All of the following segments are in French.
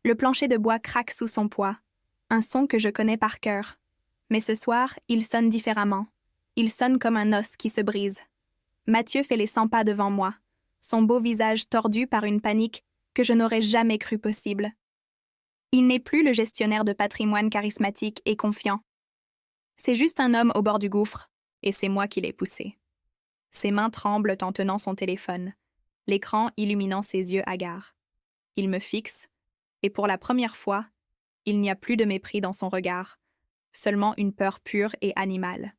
Le plancher de bois craque sous son poids. Un son que je connais par cœur. Mais ce soir, il sonne différemment. Il sonne comme un os qui se brise. Mathieu fait les 100 pas devant moi, son beau visage tordu par une panique que je n'aurais jamais cru possible. Il n'est plus le gestionnaire de patrimoine charismatique et confiant. C'est juste un homme au bord du gouffre, et c'est moi qui l'ai poussé. Ses mains tremblent en tenant son téléphone, l'écran illuminant ses yeux hagards. Il me fixe, et pour la première fois, il n'y a plus de mépris dans son regard, seulement une peur pure et animale.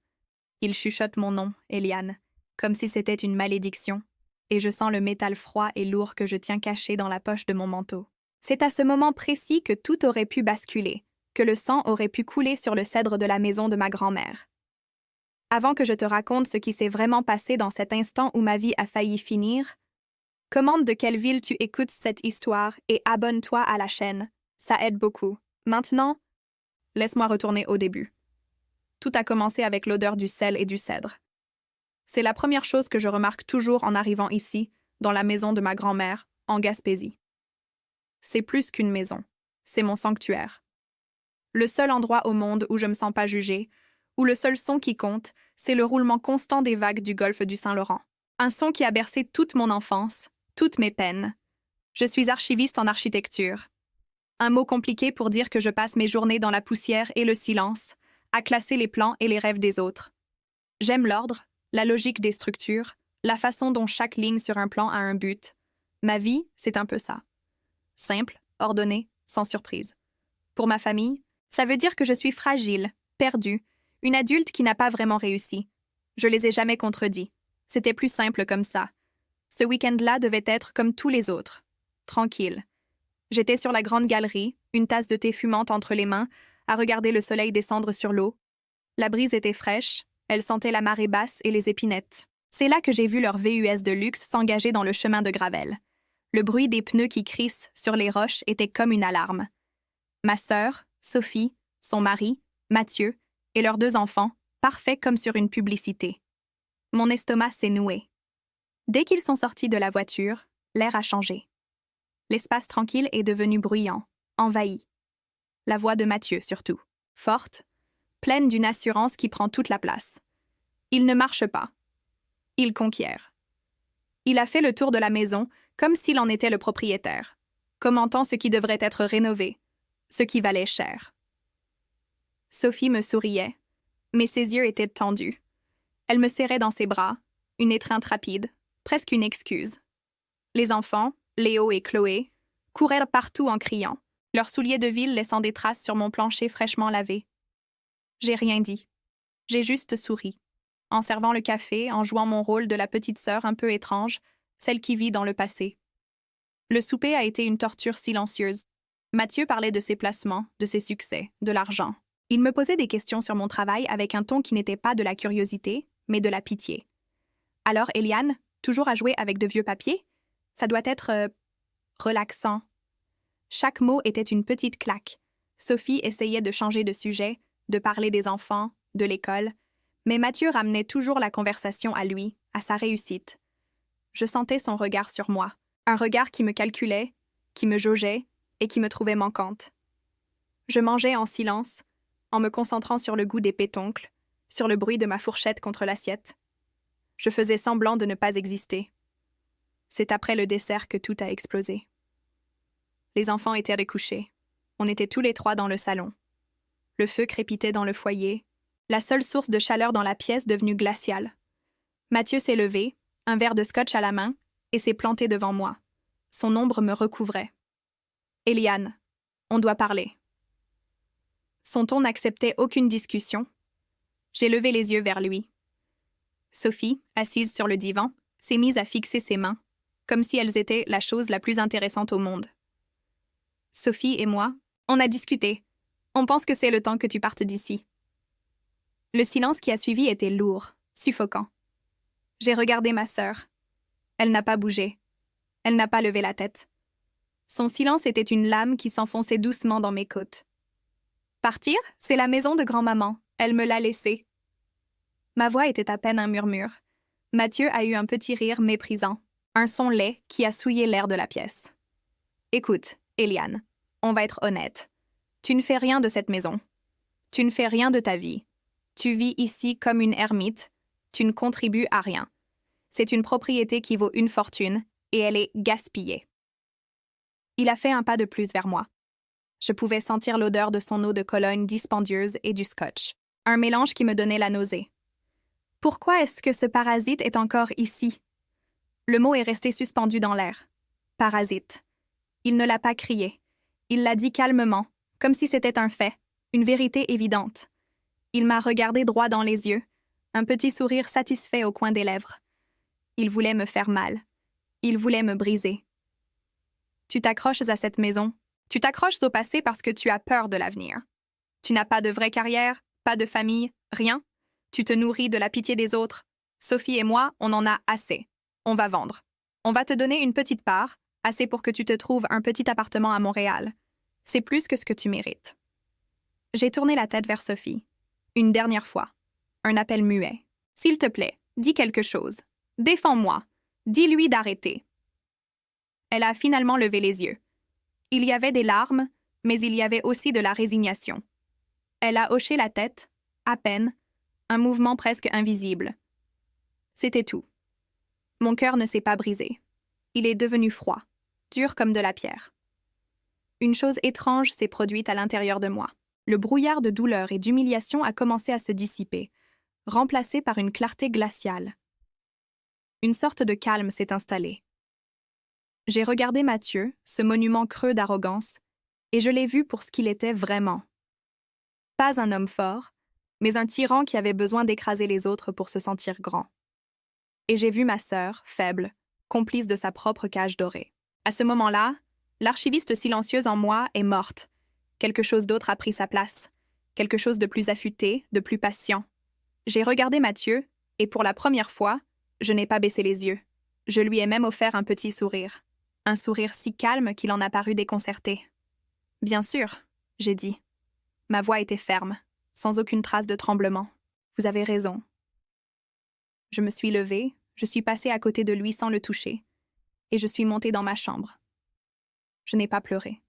Il chuchote mon nom, Eliane, comme si c'était une malédiction, et je sens le métal froid et lourd que je tiens caché dans la poche de mon manteau. C'est à ce moment précis que tout aurait pu basculer, que le sang aurait pu couler sur le cèdre de la maison de ma grand-mère. Avant que je te raconte ce qui s'est vraiment passé dans cet instant où ma vie a failli finir, commande de quelle ville tu écoutes cette histoire et abonne-toi à la chaîne. Ça aide beaucoup. Maintenant, laisse-moi retourner au début. Tout a commencé avec l'odeur du sel et du cèdre. C'est la première chose que je remarque toujours en arrivant ici, dans la maison de ma grand-mère, en Gaspésie. C'est plus qu'une maison, c'est mon sanctuaire. Le seul endroit au monde où je me sens pas jugée, où le seul son qui compte, c'est le roulement constant des vagues du golfe du Saint-Laurent. Un son qui a bercé toute mon enfance, toutes mes peines. Je suis archiviste en architecture. Un mot compliqué pour dire que je passe mes journées dans la poussière et le silence, à classer les plans et les rêves des autres. J'aime l'ordre, la logique des structures, la façon dont chaque ligne sur un plan a un but. Ma vie, c'est un peu ça. Simple, ordonné, sans surprise. Pour ma famille, ça veut dire que je suis fragile, perdue, une adulte qui n'a pas vraiment réussi. Je les ai jamais contredits. C'était plus simple comme ça. Ce week-end-là devait être comme tous les autres. Tranquille. J'étais sur la grande galerie, une tasse de thé fumante entre les mains, à regarder le soleil descendre sur l'eau. La brise était fraîche, elle sentait la marée basse et les épinettes. C'est là que j'ai vu leur VUS de luxe s'engager dans le chemin de gravel. Le bruit des pneus qui crissent sur les roches était comme une alarme. Ma sœur, Sophie, son mari, Mathieu, et leurs 2 enfants, parfaits comme sur une publicité. Mon estomac s'est noué. Dès qu'ils sont sortis de la voiture, l'air a changé. L'espace tranquille est devenu bruyant, envahi. La voix de Mathieu, surtout. Forte, pleine d'une assurance qui prend toute la place. Il ne marche pas. Il conquiert. Il a fait le tour de la maison comme s'il en était le propriétaire, commentant ce qui devrait être rénové, ce qui valait cher. Sophie me souriait, mais ses yeux étaient tendus. Elle me serrait dans ses bras, une étreinte rapide, presque une excuse. Les enfants, Léo et Chloé, couraient partout en criant, leurs souliers de ville laissant des traces sur mon plancher fraîchement lavé. J'ai rien dit. J'ai juste souri, en servant le café, en jouant mon rôle de la petite sœur un peu étrange, celle qui vit dans le passé. Le souper a été une torture silencieuse. Mathieu parlait de ses placements, de ses succès, de l'argent. Il me posait des questions sur mon travail avec un ton qui n'était pas de la curiosité, mais de la pitié. Alors, Eliane, toujours à jouer avec de vieux papiers? Ça doit être relaxant. Chaque mot était une petite claque. Sophie essayait de changer de sujet, de parler des enfants, de l'école, mais Mathieu ramenait toujours la conversation à lui, à sa réussite. Je sentais son regard sur moi, un regard qui me calculait, qui me jaugeait et qui me trouvait manquante. Je mangeais en silence, en me concentrant sur le goût des pétoncles, sur le bruit de ma fourchette contre l'assiette. Je faisais semblant de ne pas exister. C'est après le dessert que tout a explosé. Les enfants étaient recouchés. On était tous les 3 dans le salon. Le feu crépitait dans le foyer, la seule source de chaleur dans la pièce devenue glaciale. Mathieu s'est levé, un verre de scotch à la main, et s'est planté devant moi. Son ombre me recouvrait. « Eliane, on doit parler. » Son ton n'acceptait aucune discussion. J'ai levé les yeux vers lui. Sophie, assise sur le divan, s'est mise à fixer ses mains, comme si elles étaient la chose la plus intéressante au monde. Sophie et moi, on a discuté. On pense que c'est le temps que tu partes d'ici. Le silence qui a suivi était lourd, suffocant. J'ai regardé ma sœur. Elle n'a pas bougé. Elle n'a pas levé la tête. Son silence était une lame qui s'enfonçait doucement dans mes côtes. Partir, c'est la maison de grand-maman. Elle me l'a laissée. Ma voix était à peine un murmure. Mathieu a eu un petit rire méprisant, un son laid qui a souillé l'air de la pièce. Écoute, Eliane, On va être honnête. Tu ne fais rien de cette maison. Tu ne fais rien de ta vie. Tu vis ici comme une ermite. Tu ne contribues à rien. C'est une propriété qui vaut une fortune et elle est gaspillée. Il a fait un pas de plus vers moi. Je pouvais sentir l'odeur de son eau de Cologne dispendieuse et du scotch, un mélange qui me donnait la nausée. Pourquoi est-ce que ce parasite est encore ici? Le mot est resté suspendu dans l'air. Parasite. Il ne l'a pas crié. Il l'a dit calmement, comme si c'était un fait, une vérité évidente. Il m'a regardé droit dans les yeux, un petit sourire satisfait au coin des lèvres. Il voulait me faire mal. Il voulait me briser. Tu t'accroches à cette maison. Tu t'accroches au passé parce que tu as peur de l'avenir. Tu n'as pas de vraie carrière, pas de famille, rien. Tu te nourris de la pitié des autres. Sophie et moi, on en a assez. On va vendre. On va te donner une petite part, assez pour que tu te trouves un petit appartement à Montréal. C'est plus que ce que tu mérites. J'ai tourné la tête vers Sophie. Une dernière fois. Un appel muet. S'il te plaît, dis quelque chose. Défends-moi. Dis-lui d'arrêter. Elle a finalement levé les yeux. Il y avait des larmes, mais il y avait aussi de la résignation. Elle a hoché la tête, à peine, un mouvement presque invisible. C'était tout. Mon cœur ne s'est pas brisé. Il est devenu froid, dur comme de la pierre. Une chose étrange s'est produite à l'intérieur de moi. Le brouillard de douleur et d'humiliation a commencé à se dissiper, remplacé par une clarté glaciale. Une sorte de calme s'est installé. J'ai regardé Mathieu, ce monument creux d'arrogance, et je l'ai vu pour ce qu'il était vraiment. Pas un homme fort, mais un tyran qui avait besoin d'écraser les autres pour se sentir grand. Et j'ai vu ma sœur, faible, complice de sa propre cage dorée. À ce moment-là, l'archiviste silencieuse en moi est morte. Quelque chose d'autre a pris sa place. Quelque chose de plus affûté, de plus patient. J'ai regardé Mathieu, et pour la première fois, je n'ai pas baissé les yeux. Je lui ai même offert un petit sourire. Un sourire si calme qu'il en a paru déconcerté. « Bien sûr, » j'ai dit. Ma voix était ferme, sans aucune trace de tremblement. « Vous avez raison. » Je me suis levée, je suis passée à côté de lui sans le toucher, et je suis montée dans ma chambre. Je n'ai pas pleuré.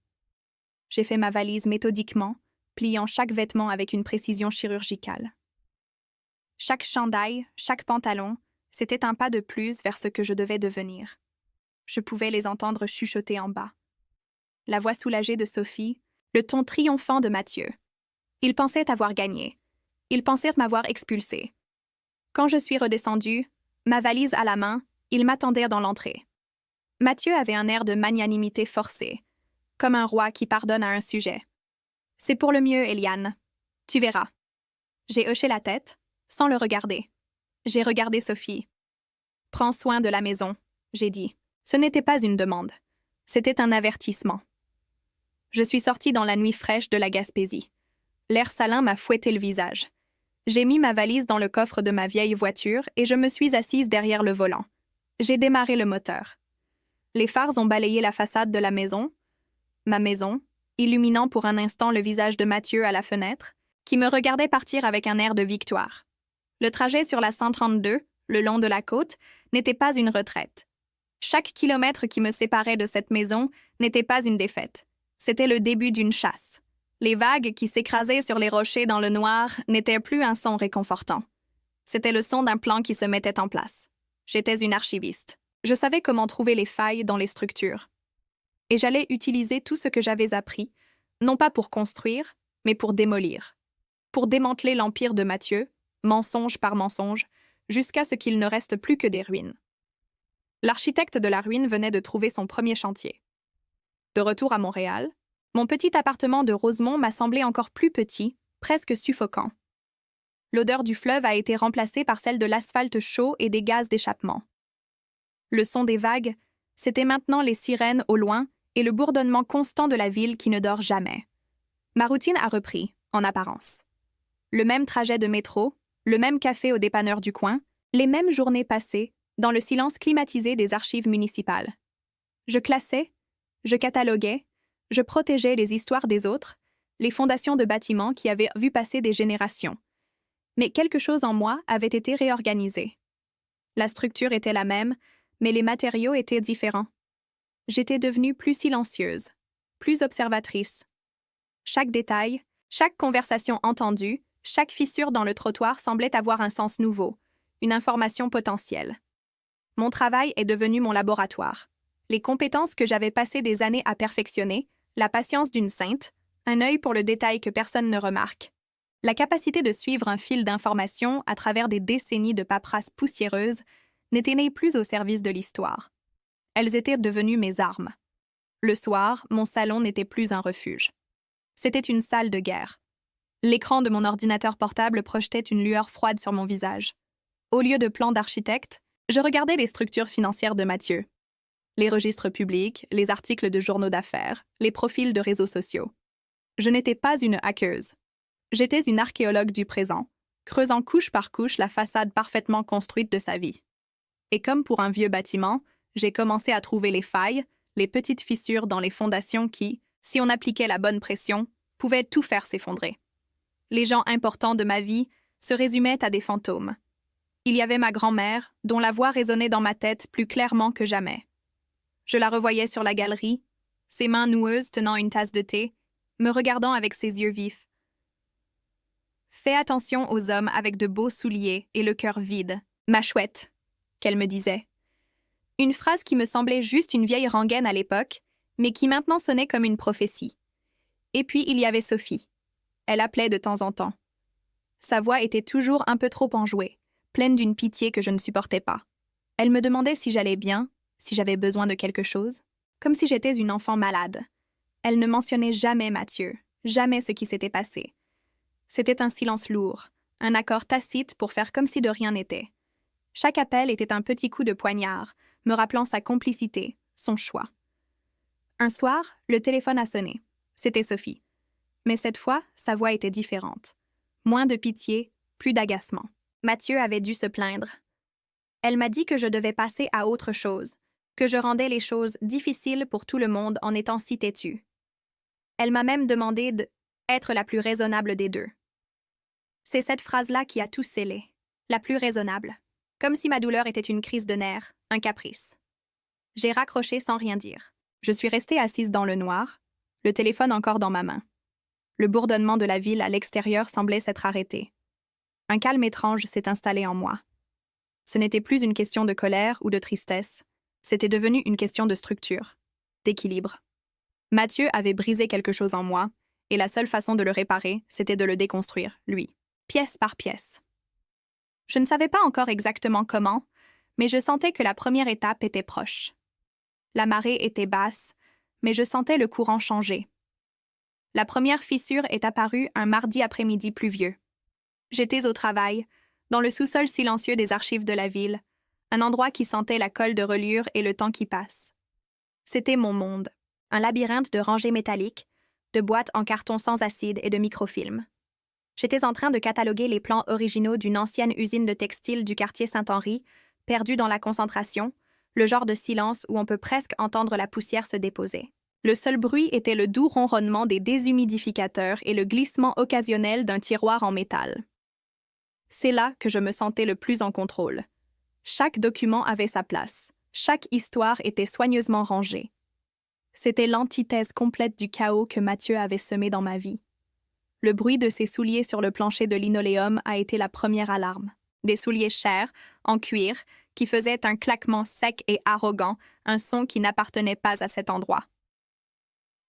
J'ai fait ma valise méthodiquement, pliant chaque vêtement avec une précision chirurgicale. Chaque chandail, chaque pantalon, c'était un pas de plus vers ce que je devais devenir. Je pouvais les entendre chuchoter en bas. La voix soulagée de Sophie, le ton triomphant de Mathieu. Ils pensaient avoir gagné. Ils pensaient m'avoir expulsée. Quand je suis redescendue, ma valise à la main, ils m'attendirent dans l'entrée. Mathieu avait un air de magnanimité forcée, comme un roi qui pardonne à un sujet. « C'est pour le mieux, Eliane. Tu verras. » J'ai hoché la tête, sans le regarder. J'ai regardé Sophie. « Prends soin de la maison, » j'ai dit. Ce n'était pas une demande. C'était un avertissement. Je suis sortie dans la nuit fraîche de la Gaspésie. L'air salin m'a fouetté le visage. J'ai mis ma valise dans le coffre de ma vieille voiture et je me suis assise derrière le volant. J'ai démarré le moteur. Les phares ont balayé la façade de la maison, ma maison, illuminant pour un instant le visage de Mathieu à la fenêtre, qui me regardait partir avec un air de victoire. Le trajet sur la 132, le long de la côte, n'était pas une retraite. Chaque kilomètre qui me séparait de cette maison n'était pas une défaite. C'était le début d'une chasse. Les vagues qui s'écrasaient sur les rochers dans le noir n'étaient plus un son réconfortant. C'était le son d'un plan qui se mettait en place. J'étais une archiviste. Je savais comment trouver les failles dans les structures. Et j'allais utiliser tout ce que j'avais appris, non pas pour construire, mais pour démolir. Pour démanteler l'empire de Mathieu, mensonge par mensonge, jusqu'à ce qu'il ne reste plus que des ruines. L'architecte de la ruine venait de trouver son premier chantier. De retour à Montréal, mon petit appartement de Rosemont m'a semblé encore plus petit, presque suffocant. L'odeur du fleuve a été remplacée par celle de l'asphalte chaud et des gaz d'échappement. Le son des vagues, c'était maintenant les sirènes au loin et le bourdonnement constant de la ville qui ne dort jamais. Ma routine a repris, en apparence. Le même trajet de métro, le même café au dépanneur du coin, les mêmes journées passées dans le silence climatisé des archives municipales. Je classais, je cataloguais, je protégeais les histoires des autres, les fondations de bâtiments qui avaient vu passer des générations. Mais quelque chose en moi avait été réorganisé. La structure était la même, mais les matériaux étaient différents. J'étais devenue plus silencieuse, plus observatrice. Chaque détail, chaque conversation entendue, chaque fissure dans le trottoir semblait avoir un sens nouveau, une information potentielle. Mon travail est devenu mon laboratoire. Les compétences que j'avais passé des années à perfectionner, la patience d'une sainte, un œil pour le détail que personne ne remarque, la capacité de suivre un fil d'informations à travers des décennies de paperasse poussiéreuse n'étaient nées plus au service de l'histoire. Elles étaient devenues mes armes. Le soir, mon salon n'était plus un refuge. C'était une salle de guerre. L'écran de mon ordinateur portable projetait une lueur froide sur mon visage. Au lieu de plans d'architecte, je regardais les structures financières de Mathieu. Les registres publics, les articles de journaux d'affaires, les profils de réseaux sociaux. Je n'étais pas une hackeuse. J'étais une archéologue du présent, creusant couche par couche la façade parfaitement construite de sa vie. Et comme pour un vieux bâtiment, j'ai commencé à trouver les failles, les petites fissures dans les fondations qui, si on appliquait la bonne pression, pouvaient tout faire s'effondrer. Les gens importants de ma vie se résumaient à des fantômes. Il y avait ma grand-mère, dont la voix résonnait dans ma tête plus clairement que jamais. Je la revoyais sur la galerie, ses mains noueuses tenant une tasse de thé, me regardant avec ses yeux vifs. Fais attention aux hommes avec de beaux souliers et le cœur vide, ma chouette, qu'elle me disait. Une phrase qui me semblait juste une vieille rengaine à l'époque, mais qui maintenant sonnait comme une prophétie. Et puis il y avait Sophie. Elle appelait de temps en temps. Sa voix était toujours un peu trop enjouée, pleine d'une pitié que je ne supportais pas. Elle me demandait si j'allais bien, si j'avais besoin de quelque chose, comme si j'étais une enfant malade. Elle ne mentionnait jamais Mathieu, jamais ce qui s'était passé. C'était un silence lourd, un accord tacite pour faire comme si de rien n'était. Chaque appel était un petit coup de poignard, me rappelant sa complicité, son choix. Un soir, le téléphone a sonné. C'était Sophie. Mais cette fois, sa voix était différente. Moins de pitié, plus d'agacement. Mathieu avait dû se plaindre. Elle m'a dit que je devais passer à autre chose, que je rendais les choses difficiles pour tout le monde en étant si têtue. Elle m'a même demandé d'être la plus raisonnable des deux. C'est cette phrase-là qui a tout scellé. La plus raisonnable. Comme si ma douleur était une crise de nerfs, un caprice. J'ai raccroché sans rien dire. Je suis restée assise dans le noir, le téléphone encore dans ma main. Le bourdonnement de la ville à l'extérieur semblait s'être arrêté. Un calme étrange s'est installé en moi. Ce n'était plus une question de colère ou de tristesse, c'était devenu une question de structure, d'équilibre. Mathieu avait brisé quelque chose en moi, et la seule façon de le réparer, c'était de le déconstruire, lui, pièce par pièce. Je ne savais pas encore exactement comment, mais je sentais que la première étape était proche. La marée était basse, mais je sentais le courant changer. La première fissure est apparue un mardi après-midi pluvieux. J'étais au travail, dans le sous-sol silencieux des archives de la ville, un endroit qui sentait la colle de reliure et le temps qui passe. C'était mon monde, un labyrinthe de rangées métalliques, de boîtes en carton sans acide et de microfilms. J'étais en train de cataloguer les plans originaux d'une ancienne usine de textile du quartier Saint-Henri, perdue dans la concentration, le genre de silence où on peut presque entendre la poussière se déposer. Le seul bruit était le doux ronronnement des déshumidificateurs et le glissement occasionnel d'un tiroir en métal. C'est là que je me sentais le plus en contrôle. Chaque document avait sa place. Chaque histoire était soigneusement rangée. C'était l'antithèse complète du chaos que Mathieu avait semé dans ma vie. Le bruit de ses souliers sur le plancher de linoléum a été la première alarme. Des souliers chers, en cuir, qui faisaient un claquement sec et arrogant, un son qui n'appartenait pas à cet endroit.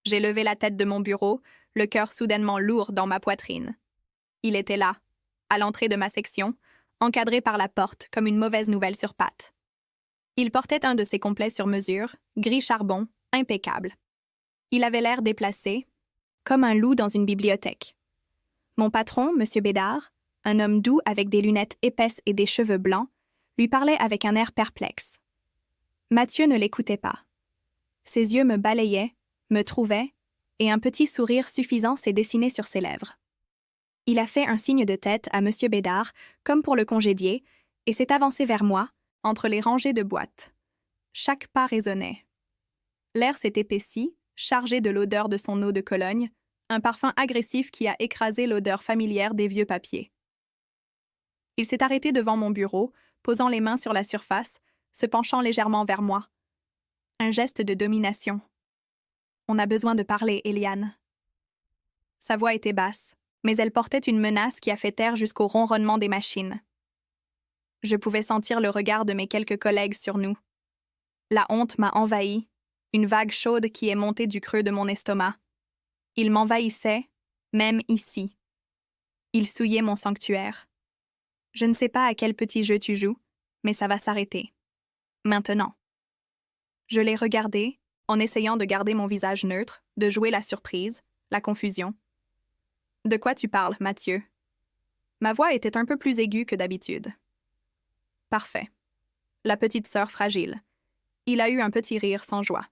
J'ai levé la tête de mon bureau, le cœur soudainement lourd dans ma poitrine. Il était là, à l'entrée de ma section, encadré par la porte comme une mauvaise nouvelle sur pattes. Il portait un de ses complets sur mesure, gris charbon, impeccable. Il avait l'air déplacé, comme un loup dans une bibliothèque. Mon patron, M. Bédard, un homme doux avec des lunettes épaisses et des cheveux blancs, lui parlait avec un air perplexe. Mathieu ne l'écoutait pas. Ses yeux me balayaient, me trouvaient, et un petit sourire suffisant s'est dessiné sur ses lèvres. Il a fait un signe de tête à M. Bédard, comme pour le congédier, et s'est avancé vers moi, entre les rangées de boîtes. Chaque pas résonnait. L'air s'est épaissi, chargé de l'odeur de son eau de Cologne, un parfum agressif qui a écrasé l'odeur familière des vieux papiers. Il s'est arrêté devant mon bureau, posant les mains sur la surface, se penchant légèrement vers moi. Un geste de domination. On a besoin de parler, Eliane. Sa voix était basse, mais elle portait une menace qui a fait taire jusqu'au ronronnement des machines. Je pouvais sentir le regard de mes quelques collègues sur nous. La honte m'a envahi, une vague chaude qui est montée du creux de mon estomac. Il m'envahissait, même ici. Il souillait mon sanctuaire. Je ne sais pas à quel petit jeu tu joues, mais ça va s'arrêter. Maintenant. Je l'ai regardé, en essayant de garder mon visage neutre, de jouer la surprise, la confusion. De quoi tu parles, Mathieu? Ma voix était un peu plus aiguë que d'habitude. Parfait. La petite sœur fragile. Il a eu un petit rire sans joie.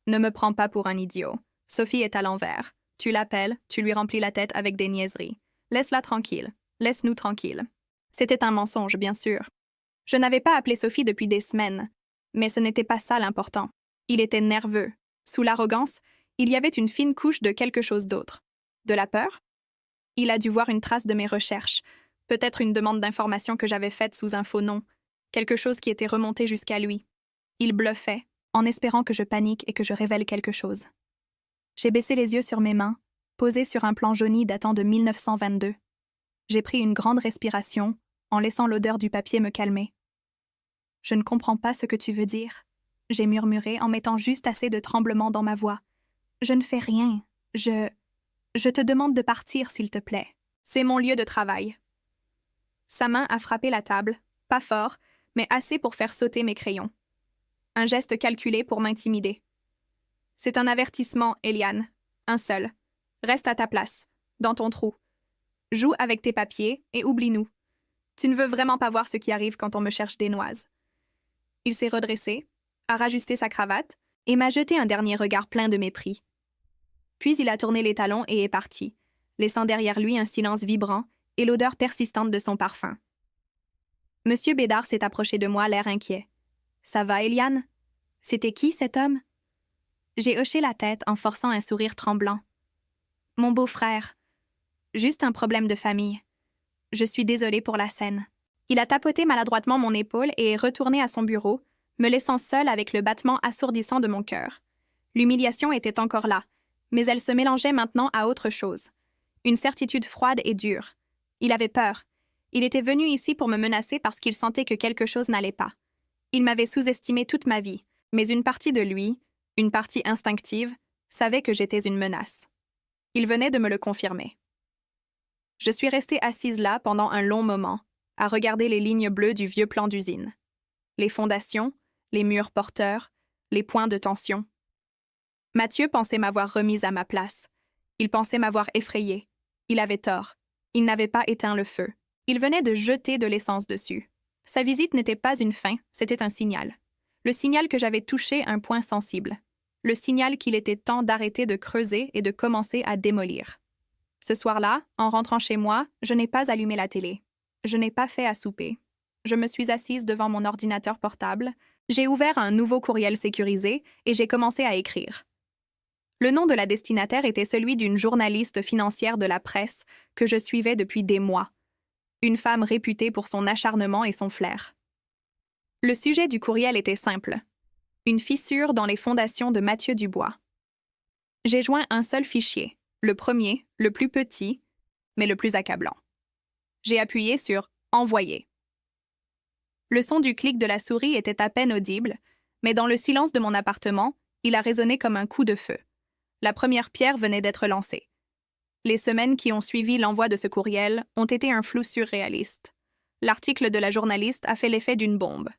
Ne me prends pas pour un idiot. Sophie est à l'envers. Tu l'appelles, tu lui remplis la tête avec des niaiseries. Laisse-la tranquille. Laisse-nous tranquilles. C'était un mensonge, bien sûr. Je n'avais pas appelé Sophie depuis des semaines. Mais ce n'était pas ça l'important. Il était nerveux. Sous l'arrogance, il y avait une fine couche de quelque chose d'autre. De la peur? Il a dû voir une trace de mes recherches. Peut-être une demande d'information que j'avais faite sous un faux nom. Quelque chose qui était remonté jusqu'à lui. Il bluffait, en espérant que je panique et que je révèle quelque chose. J'ai baissé les yeux sur mes mains, posées sur un plan jauni datant de 1922. J'ai pris une grande respiration, en laissant l'odeur du papier me calmer. « Je ne comprends pas ce que tu veux dire. » J'ai murmuré en mettant juste assez de tremblement dans ma voix. « Je ne fais rien. Je te demande de partir, s'il te plaît. C'est mon lieu de travail. » Sa main a frappé la table, pas fort, mais assez pour faire sauter mes crayons. Un geste calculé pour m'intimider. « C'est un avertissement, Eliane. Un seul. Reste à ta place, dans ton trou. Joue avec tes papiers et oublie-nous. Tu ne veux vraiment pas voir ce qui arrive quand on me cherche des noises. » Il s'est redressé, a rajusté sa cravate et m'a jeté un dernier regard plein de mépris. Puis il a tourné les talons et est parti, laissant derrière lui un silence vibrant et l'odeur persistante de son parfum. Monsieur Bédard s'est approché de moi, l'air inquiet. « Ça va, Eliane? C'était qui, cet homme? » J'ai hoché la tête en forçant un sourire tremblant. « Mon beau-frère. Juste un problème de famille. Je suis désolée pour la scène. » Il a tapoté maladroitement mon épaule et est retourné à son bureau, me laissant seule avec le battement assourdissant de mon cœur. L'humiliation était encore là, mais elle se mélangeait maintenant à autre chose. Une certitude froide et dure. Il avait peur. Il était venu ici pour me menacer parce qu'il sentait que quelque chose n'allait pas. Il m'avait sous-estimé toute ma vie, mais une partie de lui, une partie instinctive, savait que j'étais une menace. Il venait de me le confirmer. Je suis restée assise là pendant un long moment, à regarder les lignes bleues du vieux plan d'usine. Les fondations, les murs porteurs, les points de tension. Mathieu pensait m'avoir remise à ma place. Il pensait m'avoir effrayée. Il avait tort. Il n'avait pas éteint le feu. Il venait de jeter de l'essence dessus. Sa visite n'était pas une fin, c'était un signal. Le signal que j'avais touché un point sensible. Le signal qu'il était temps d'arrêter de creuser et de commencer à démolir. Ce soir-là, en rentrant chez moi, je n'ai pas allumé la télé. Je n'ai pas fait à souper. Je me suis assise devant mon ordinateur portable, j'ai ouvert un nouveau courriel sécurisé et j'ai commencé à écrire. Le nom de la destinataire était celui d'une journaliste financière de la presse que je suivais depuis des mois. Une femme réputée pour son acharnement et son flair. Le sujet du courriel était simple. Une fissure dans les fondations de Mathieu Dubois. J'ai joint un seul fichier, le premier, le plus petit, mais le plus accablant. J'ai appuyé sur « Envoyer ». Le son du clic de la souris était à peine audible, mais dans le silence de mon appartement, il a résonné comme un coup de feu. La première pierre venait d'être lancée. Les semaines qui ont suivi l'envoi de ce courriel ont été un flou surréaliste. L'article de la journaliste a fait l'effet d'une bombe.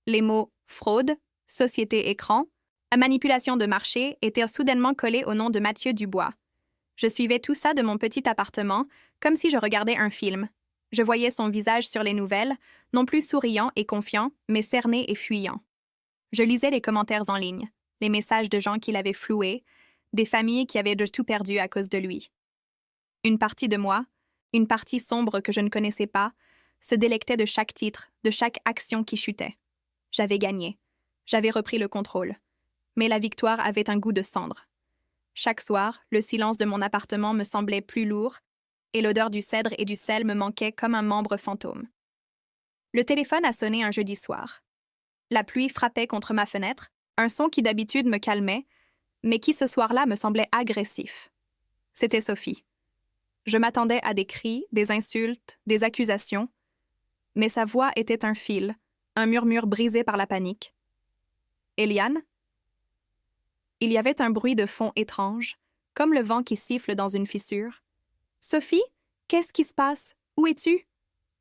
Les mots « fraude »,« société écran », « manipulation de marché » étaient soudainement collés au nom de Mathieu Dubois. Je suivais tout ça de mon petit appartement, comme si je regardais un film. Je voyais son visage sur les nouvelles, non plus souriant et confiant, mais cerné et fuyant. Je lisais les commentaires en ligne, les messages de gens qui l'avaient floué, des familles qui avaient de tout perdu à cause de lui. Une partie de moi, une partie sombre que je ne connaissais pas, se délectait de chaque titre, de chaque action qui chutait. J'avais gagné. J'avais repris le contrôle. Mais la victoire avait un goût de cendre. Chaque soir, le silence de mon appartement me semblait plus lourd, et l'odeur du cèdre et du sel me manquait comme un membre fantôme. Le téléphone a sonné un jeudi soir. La pluie frappait contre ma fenêtre, un son qui d'habitude me calmait, mais qui ce soir-là me semblait agressif. C'était Sophie. Je m'attendais à des cris, des insultes, des accusations, mais sa voix était un fil, un murmure brisé par la panique. « Eliane ?» Il y avait un bruit de fond étrange, comme le vent qui siffle dans une fissure. « Sophie, qu'est-ce qui se passe? Où es-tu? »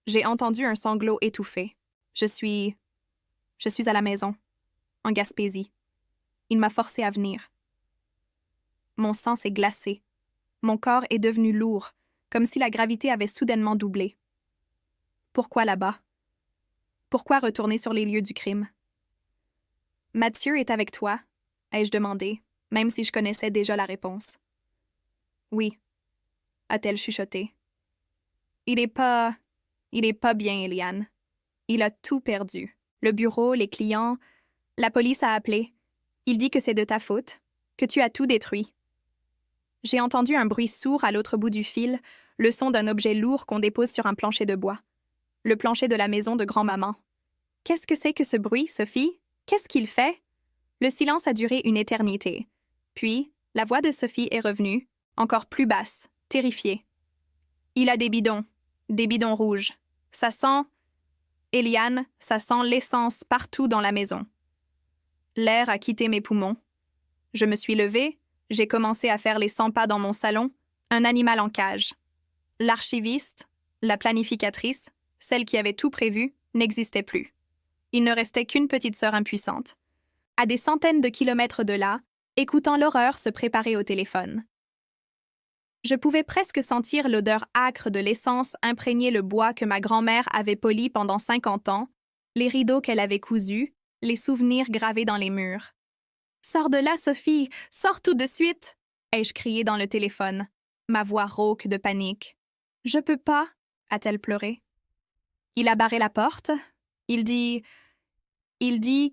J'ai entendu un sanglot étouffé. Je suis à la maison, en Gaspésie. Il m'a forcé à venir. Mon sang s'est glacé. Mon corps est devenu lourd, comme si la gravité avait soudainement doublé. Pourquoi là-bas? Pourquoi retourner sur les lieux du crime? Mathieu est avec toi, ai-je demandé, même si je connaissais déjà la réponse. Oui, a-t-elle chuchoté. Il est pas bien, Eliane. Il a tout perdu. Le bureau, les clients, la police a appelé. Il dit que c'est de ta faute, que tu as tout détruit. J'ai entendu un bruit sourd à l'autre bout du fil, le son d'un objet lourd qu'on dépose sur un plancher de bois. Le plancher de la maison de grand-maman. Qu'est-ce que c'est que ce bruit, Sophie? Qu'est-ce qu'il fait? Le silence a duré une éternité. Puis, la voix de Sophie est revenue, encore plus basse, terrifiée. Il a des bidons rouges. Ça sent... Eliane, ça sent l'essence partout dans la maison. L'air a quitté mes poumons. Je me suis levée, j'ai commencé à faire les 100 pas dans mon salon, un animal en cage. L'archiviste, la planificatrice, celle qui avait tout prévu, n'existait plus. Il ne restait qu'une petite sœur impuissante. À des centaines de kilomètres de là, écoutant l'horreur se préparer au téléphone. Je pouvais presque sentir l'odeur âcre de l'essence imprégner le bois que ma grand-mère avait poli pendant 50 ans, les rideaux qu'elle avait cousus, les souvenirs gravés dans les murs. « Sors de là, Sophie! Sors tout de suite! » ai-je crié dans le téléphone, ma voix rauque de panique. « Je peux pas, » a-t-elle pleuré. Il a barré la porte. Il dit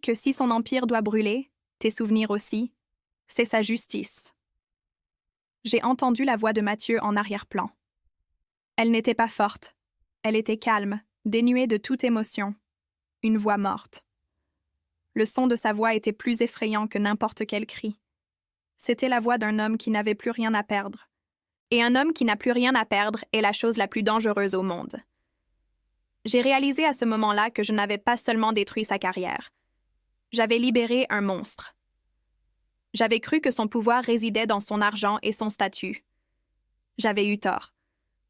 que si son empire doit brûler, tes souvenirs aussi, c'est sa justice. J'ai entendu la voix de Mathieu en arrière-plan. Elle n'était pas forte. Elle était calme, dénuée de toute émotion. Une voix morte. Le son de sa voix était plus effrayant que n'importe quel cri. C'était la voix d'un homme qui n'avait plus rien à perdre. Et un homme qui n'a plus rien à perdre est la chose la plus dangereuse au monde. J'ai réalisé à ce moment-là que je n'avais pas seulement détruit sa carrière. J'avais libéré un monstre. J'avais cru que son pouvoir résidait dans son argent et son statut. J'avais eu tort.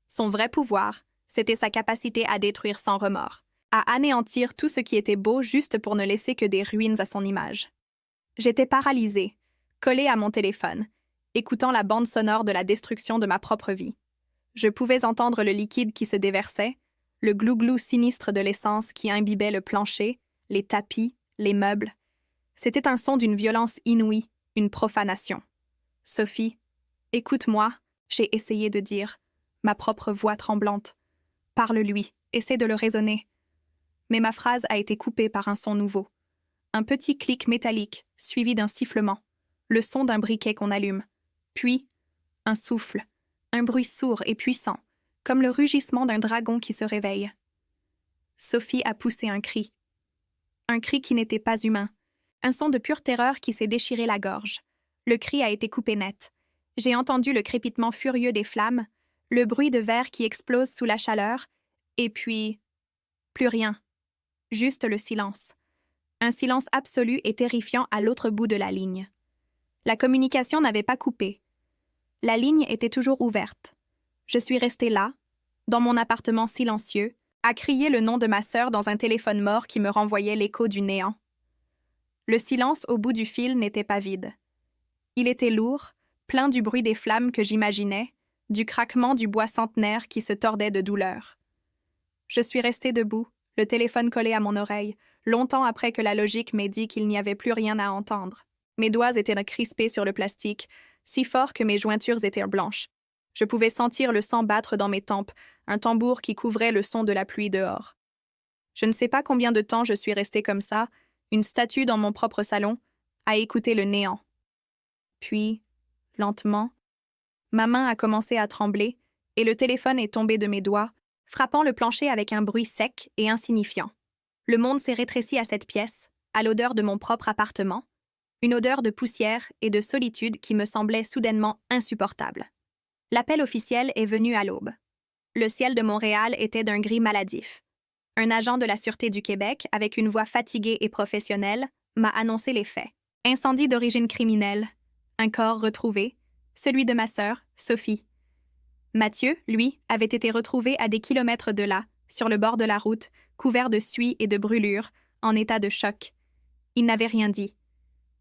Son vrai pouvoir, c'était sa capacité à détruire sans remords, à anéantir tout ce qui était beau juste pour ne laisser que des ruines à son image. J'étais paralysée, collée à mon téléphone, écoutant la bande sonore de la destruction de ma propre vie. Je pouvais entendre le liquide qui se déversait, le glou-glou sinistre de l'essence qui imbibait le plancher, les tapis, les meubles. C'était un son d'une violence inouïe, une profanation. « Sophie, écoute-moi », j'ai essayé de dire, ma propre voix tremblante. « Parle-lui, essaie de le raisonner. » Mais ma phrase a été coupée par un son nouveau. Un petit clic métallique, suivi d'un sifflement, le son d'un briquet qu'on allume. Puis, un souffle, un bruit sourd et puissant, comme le rugissement d'un dragon qui se réveille. Sophie a poussé un cri. Un cri qui n'était pas humain. Un son de pure terreur qui s'est déchiré la gorge. Le cri a été coupé net. J'ai entendu le crépitement furieux des flammes, le bruit de verre qui explose sous la chaleur, et puis... plus rien. Juste le silence. Un silence absolu et terrifiant à l'autre bout de la ligne. La communication n'avait pas coupé. La ligne était toujours ouverte. Je suis restée là, dans mon appartement silencieux, à crier le nom de ma sœur dans un téléphone mort qui me renvoyait l'écho du néant. Le silence au bout du fil n'était pas vide. Il était lourd, plein du bruit des flammes que j'imaginais, du craquement du bois centenaire qui se tordait de douleur. Je suis restée debout, le téléphone collé à mon oreille, longtemps après que la logique m'ait dit qu'il n'y avait plus rien à entendre. Mes doigts étaient crispés sur le plastique, si fort que mes jointures étaient blanches. Je pouvais sentir le sang battre dans mes tempes, un tambour qui couvrait le son de la pluie dehors. Je ne sais pas combien de temps je suis restée comme ça, une statue dans mon propre salon, à écouter le néant. Puis, lentement, ma main a commencé à trembler et le téléphone est tombé de mes doigts, frappant le plancher avec un bruit sec et insignifiant. Le monde s'est rétréci à cette pièce, à l'odeur de mon propre appartement. une odeur de poussière et de solitude qui me semblait soudainement insupportable. L'appel officiel est venu à l'aube. Le ciel de Montréal était d'un gris maladif. Un agent de la Sûreté du Québec, avec une voix fatiguée et professionnelle, m'a annoncé les faits. Incendie d'origine criminelle, un corps retrouvé, celui de ma sœur, Sophie. Mathieu, lui, avait été retrouvé à des kilomètres de là, sur le bord de la route, couvert de suie et de brûlures, en état de choc. Il n'avait rien dit.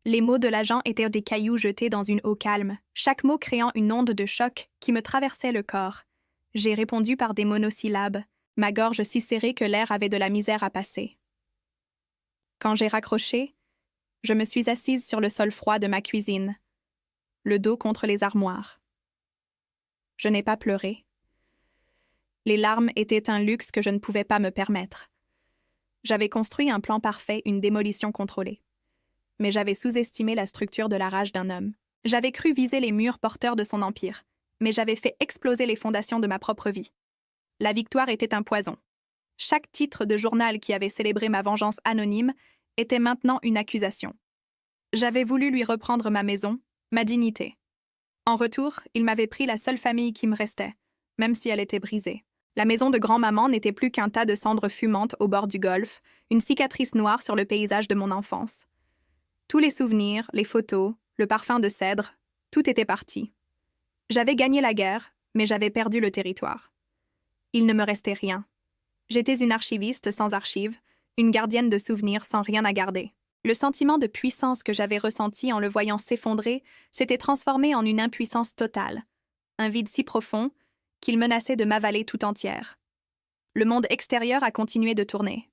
Les mots de l'agent étaient des cailloux jetés dans une eau calme, chaque mot créant une onde de choc qui me traversait le corps. J'ai répondu par des monosyllabes, ma gorge si serrée que l'air avait de la misère à passer. Quand j'ai raccroché, je me suis assise sur le sol froid de ma cuisine, le dos contre les armoires. Je n'ai pas pleuré. Les larmes étaient un luxe que je ne pouvais pas me permettre. J'avais construit un plan parfait, une démolition contrôlée. Mais j'avais sous-estimé la structure de la rage d'un homme. J'avais cru viser les murs porteurs de son empire, mais j'avais fait exploser les fondations de ma propre vie. La victoire était un poison. Chaque titre de journal qui avait célébré ma vengeance anonyme était maintenant une accusation. J'avais voulu lui reprendre ma maison, ma dignité. En retour, il m'avait pris la seule famille qui me restait, même si elle était brisée. La maison de grand-maman n'était plus qu'un tas de cendres fumantes au bord du golfe, une cicatrice noire sur le paysage de mon enfance. Tous les souvenirs, les photos, le parfum de cèdre, tout était parti. J'avais gagné la guerre, mais j'avais perdu le territoire. Il ne me restait rien. J'étais une archiviste sans archives, une gardienne de souvenirs sans rien à garder. Le sentiment de puissance que j'avais ressenti en le voyant s'effondrer s'était transformé en une impuissance totale, un vide si profond qu'il menaçait de m'avaler tout entière. Le monde extérieur a continué de tourner.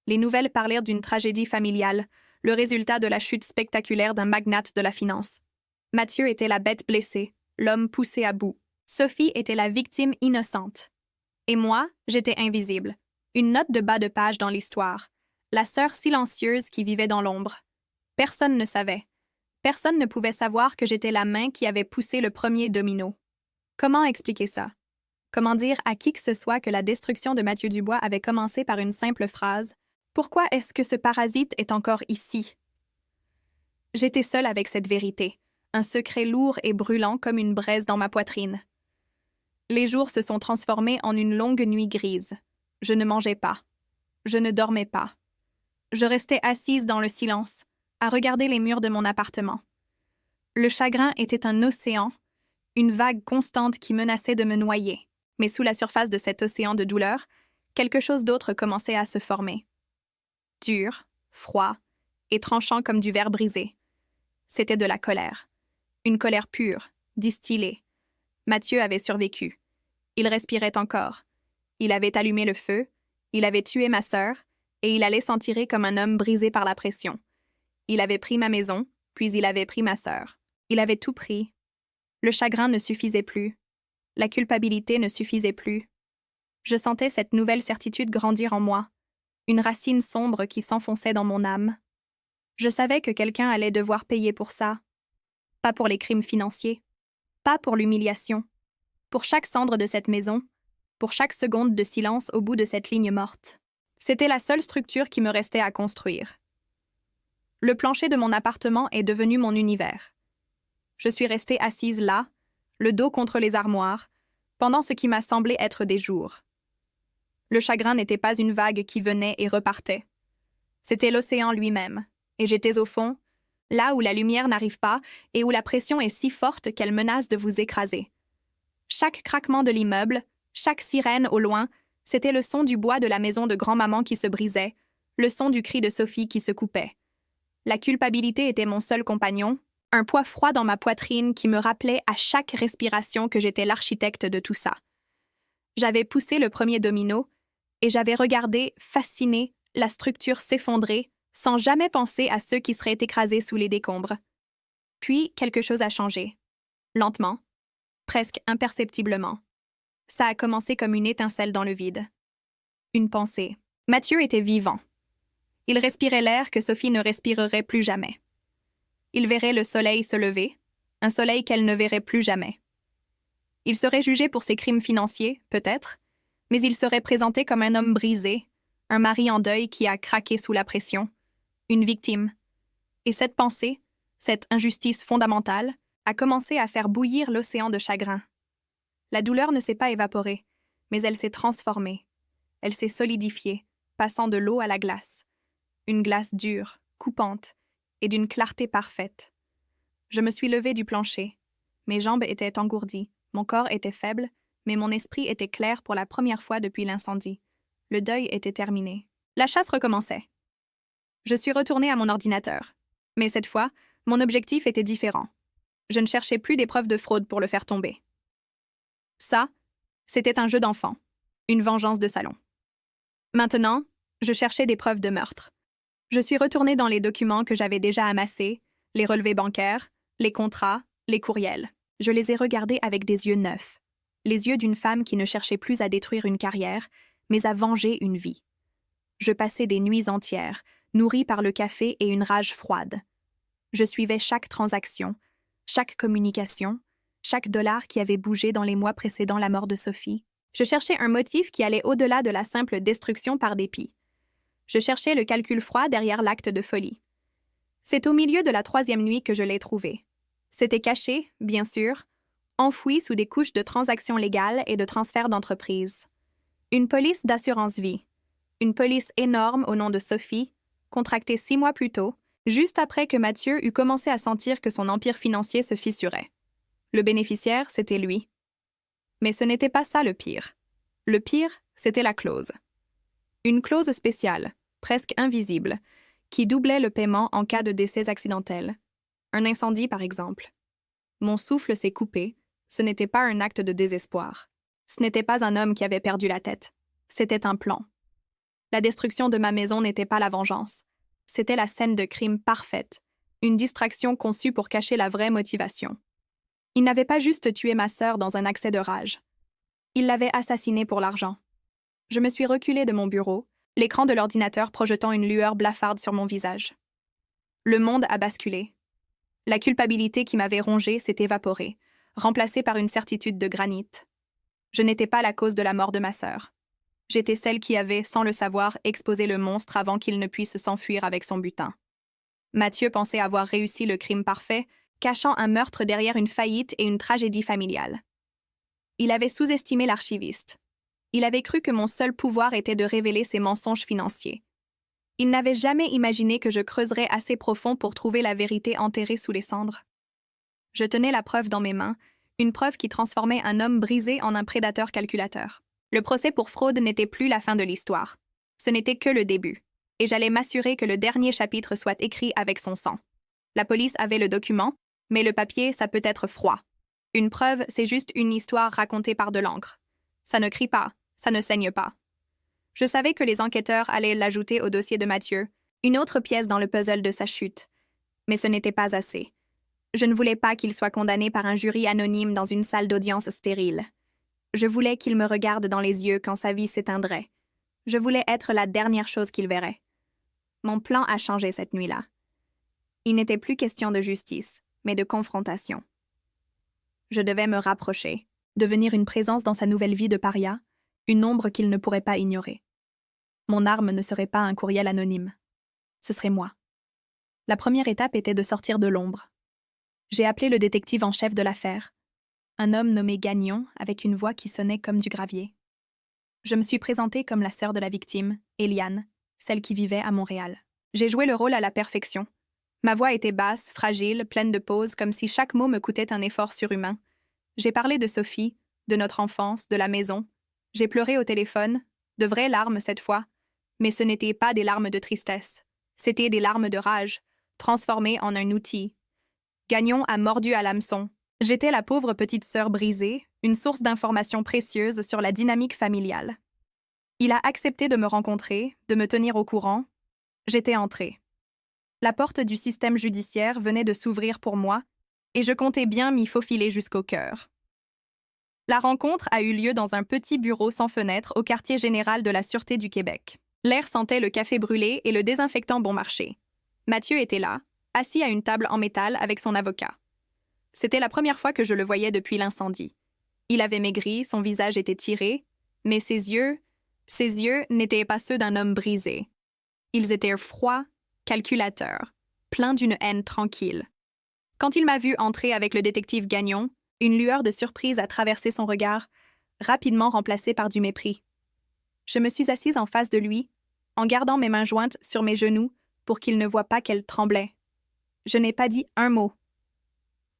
Les nouvelles parlèrent d'une tragédie familiale, le résultat de la chute spectaculaire d'un magnate de la finance. Mathieu était la bête blessée, l'homme poussé à bout. Sophie était la victime innocente. Et moi, j'étais invisible, une note de bas de page dans l'histoire, la sœur silencieuse qui vivait dans l'ombre. Personne ne savait. Personne ne pouvait savoir que j'étais la main qui avait poussé le premier domino. Comment expliquer ça? Comment dire à qui que ce soit que la destruction de Mathieu Dubois avait commencé par une simple phrase « Pourquoi est-ce que ce parasite est encore ici ?» J'étais seule avec cette vérité, un secret lourd et brûlant comme une braise dans ma poitrine. Les jours se sont transformés en une longue nuit grise. Je ne mangeais pas. Je ne dormais pas. Je restais assise dans le silence, à regarder les murs de mon appartement. Le chagrin était un océan, une vague constante qui menaçait de me noyer. Mais sous la surface de cet océan de douleur, quelque chose d'autre commençait à se former. Dur, froid et tranchant comme du verre brisé. C'était de la colère. Une colère pure, distillée. Mathieu avait survécu. Il respirait encore. Il avait allumé le feu, il avait tué ma sœur, et il allait s'en tirer comme un homme brisé par la pression. Il avait pris ma maison, puis il avait pris ma sœur. Il avait tout pris. Le chagrin ne suffisait plus. La culpabilité ne suffisait plus. Je sentais cette nouvelle certitude grandir en moi, une racine sombre qui s'enfonçait dans mon âme. Je savais que quelqu'un allait devoir payer pour ça. Pas pour les crimes financiers, pas pour l'humiliation, pour chaque cendre de cette maison, pour chaque seconde de silence au bout de cette ligne morte. C'était la seule structure qui me restait à construire. Le plancher de mon appartement est devenu mon univers. Je suis restée assise là, le dos contre les armoires, pendant ce qui m'a semblé être des jours. Le chagrin n'était pas une vague qui venait et repartait. C'était l'océan lui-même, et j'étais au fond, là où la lumière n'arrive pas et où la pression est si forte qu'elle menace de vous écraser. Chaque craquement de l'immeuble, chaque sirène au loin, c'était le son du bois de la maison de grand-maman qui se brisait, le son du cri de Sophie qui se coupait. La culpabilité était mon seul compagnon, un poids froid dans ma poitrine qui me rappelait à chaque respiration que j'étais l'architecte de tout ça. J'avais poussé le premier domino et j'avais regardé, fasciné, la structure s'effondrer sans jamais penser à ceux qui seraient écrasés sous les décombres. Puis, quelque chose a changé. Lentement, presque imperceptiblement. Ça a commencé comme une étincelle dans le vide. Une pensée. Mathieu était vivant. Il respirait l'air que Sophie ne respirerait plus jamais. Il verrait le soleil se lever, un soleil qu'elle ne verrait plus jamais. Il serait jugé pour ses crimes financiers, peut-être, mais il serait présenté comme un homme brisé, un mari en deuil qui a craqué sous la pression, une victime. Et cette pensée, Cette injustice fondamentale a commencé à faire bouillir l'océan de chagrin. La douleur ne s'est pas évaporée, mais elle s'est transformée. Elle s'est solidifiée, passant de l'eau à la glace. Une glace dure, coupante, et d'une clarté parfaite. Je me suis levée du plancher. Mes jambes étaient engourdies, mon corps était faible, mais mon esprit était clair pour la première fois depuis l'incendie. Le deuil était terminé. La chasse recommençait. Je suis retournée à mon ordinateur. Mais cette fois, mon objectif était différent. Je ne cherchais plus des preuves de fraude pour le faire tomber. Ça, c'était un jeu d'enfant, une vengeance de salon. Maintenant, je cherchais des preuves de meurtre. Je suis retournée dans les documents que j'avais déjà amassés, les relevés bancaires, les contrats, les courriels. Je les ai regardés avec des yeux neufs, les yeux d'une femme qui ne cherchait plus à détruire une carrière, mais à venger une vie. Je passais des nuits entières, nourrie par le café et une rage froide. Je suivais chaque transaction, chaque communication, chaque dollar qui avait bougé dans les mois précédant la mort de Sophie. Je cherchais un motif qui allait au-delà de la simple destruction par dépit. Je cherchais le calcul froid derrière l'acte de folie. C'est au milieu de la 3e nuit que je l'ai trouvé. C'était caché, bien sûr, enfoui sous des couches de transactions légales et de transferts d'entreprise. Une police d'assurance vie. Une police énorme au nom de Sophie, contractée 6 mois plus tôt, juste après que Mathieu eut commencé à sentir que son empire financier se fissurait. Le bénéficiaire, c'était lui. Mais ce n'était pas ça le pire. Le pire, c'était la clause. Une clause spéciale, presque invisible, qui doublait le paiement en cas de décès accidentel. Un incendie, par exemple. Mon souffle s'est coupé. Ce n'était pas un acte de désespoir. Ce n'était pas un homme qui avait perdu la tête. C'était un plan. La destruction de ma maison n'était pas la vengeance. C'était la scène de crime parfaite, une distraction conçue pour cacher la vraie motivation. Il n'avait pas juste tué ma sœur dans un accès de rage. Il l'avait assassinée pour l'argent. Je me suis reculée de mon bureau, l'écran de l'ordinateur projetant une lueur blafarde sur mon visage. Le monde a basculé. La culpabilité qui m'avait rongée s'est évaporée, remplacée par une certitude de granit. Je n'étais pas la cause de la mort de ma sœur. J'étais celle qui avait, sans le savoir, exposé le monstre avant qu'il ne puisse s'enfuir avec son butin. Mathieu pensait avoir réussi le crime parfait, cachant un meurtre derrière une faillite et une tragédie familiale. Il avait sous-estimé l'archiviste. Il avait cru que mon seul pouvoir était de révéler ses mensonges financiers. Il n'avait jamais imaginé que je creuserais assez profond pour trouver la vérité enterrée sous les cendres. Je tenais la preuve dans mes mains, une preuve qui transformait un homme brisé en un prédateur calculateur. Le procès pour fraude n'était plus la fin de l'histoire. Ce n'était que le début, et j'allais m'assurer que le dernier chapitre soit écrit avec son sang. La police avait le document, mais le papier, ça peut être froid. Une preuve, c'est juste une histoire racontée par de l'encre. Ça ne crie pas, ça ne saigne pas. Je savais que les enquêteurs allaient l'ajouter au dossier de Mathieu, une autre pièce dans le puzzle de sa chute. Mais ce n'était pas assez. Je ne voulais pas qu'il soit condamné par un jury anonyme dans une salle d'audience stérile. Je voulais qu'il me regarde dans les yeux quand sa vie s'éteindrait. Je voulais être la dernière chose qu'il verrait. Mon plan a changé cette nuit-là. Il n'était plus question de justice, mais de confrontation. Je devais me rapprocher, devenir une présence dans sa nouvelle vie de paria, une ombre qu'il ne pourrait pas ignorer. Mon arme ne serait pas un courriel anonyme. Ce serait moi. La première étape était de sortir de l'ombre. J'ai appelé le détective en chef de l'affaire, un homme nommé Gagnon avec une voix qui sonnait comme du gravier. Je me suis présentée comme la sœur de la victime, Eliane, celle qui vivait à Montréal. J'ai joué le rôle à la perfection. Ma voix était basse, fragile, pleine de pauses, comme si chaque mot me coûtait un effort surhumain. J'ai parlé de Sophie, de notre enfance, de la maison. J'ai pleuré au téléphone, de vraies larmes cette fois, mais ce n'étaient pas des larmes de tristesse. C'était des larmes de rage, transformées en un outil. Gagnon a mordu à l'hameçon. J'étais la pauvre petite sœur brisée, une source d'informations précieuses sur la dynamique familiale. Il a accepté de me rencontrer, de me tenir au courant. J'étais entrée. La porte du système judiciaire venait de s'ouvrir pour moi, et je comptais bien m'y faufiler jusqu'au cœur. La rencontre a eu lieu dans un petit bureau sans fenêtre au quartier général de la Sûreté du Québec. L'air sentait le café brûlé et le désinfectant bon marché. Mathieu était là, assis à une table en métal avec son avocat. C'était la première fois que je le voyais depuis l'incendie. Il avait maigri, son visage était tiré, mais ses yeux n'étaient pas ceux d'un homme brisé. Ils étaient froids, calculateurs, pleins d'une haine tranquille. Quand il m'a vu entrer avec le détective Gagnon, une lueur de surprise a traversé son regard, rapidement remplacée par du mépris. Je me suis assise en face de lui, en gardant mes mains jointes sur mes genoux pour qu'il ne voie pas qu'elles tremblaient. Je n'ai pas dit un mot.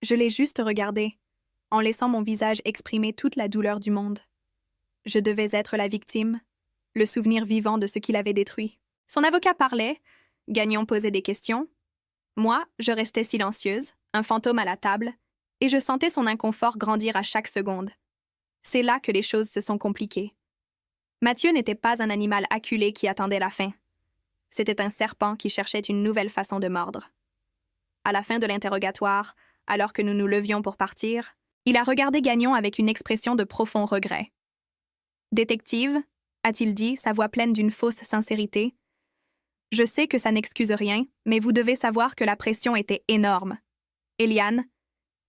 Je l'ai juste regardé, en laissant mon visage exprimer toute la douleur du monde. Je devais être la victime, le souvenir vivant de ce qu'il avait détruit. Son avocat parlait, Gagnon posait des questions. Moi, je restais silencieuse, un fantôme à la table, et je sentais son inconfort grandir à chaque seconde. C'est là que les choses se sont compliquées. Mathieu n'était pas un animal acculé qui attendait la fin. C'était un serpent qui cherchait une nouvelle façon de mordre. À la fin de l'interrogatoire, alors que nous nous levions pour partir, il a regardé Gagnon avec une expression de profond regret. « Détective » a-t-il dit, sa voix pleine d'une fausse sincérité. « Je sais que ça n'excuse rien, mais vous devez savoir que la pression était énorme. Eliane,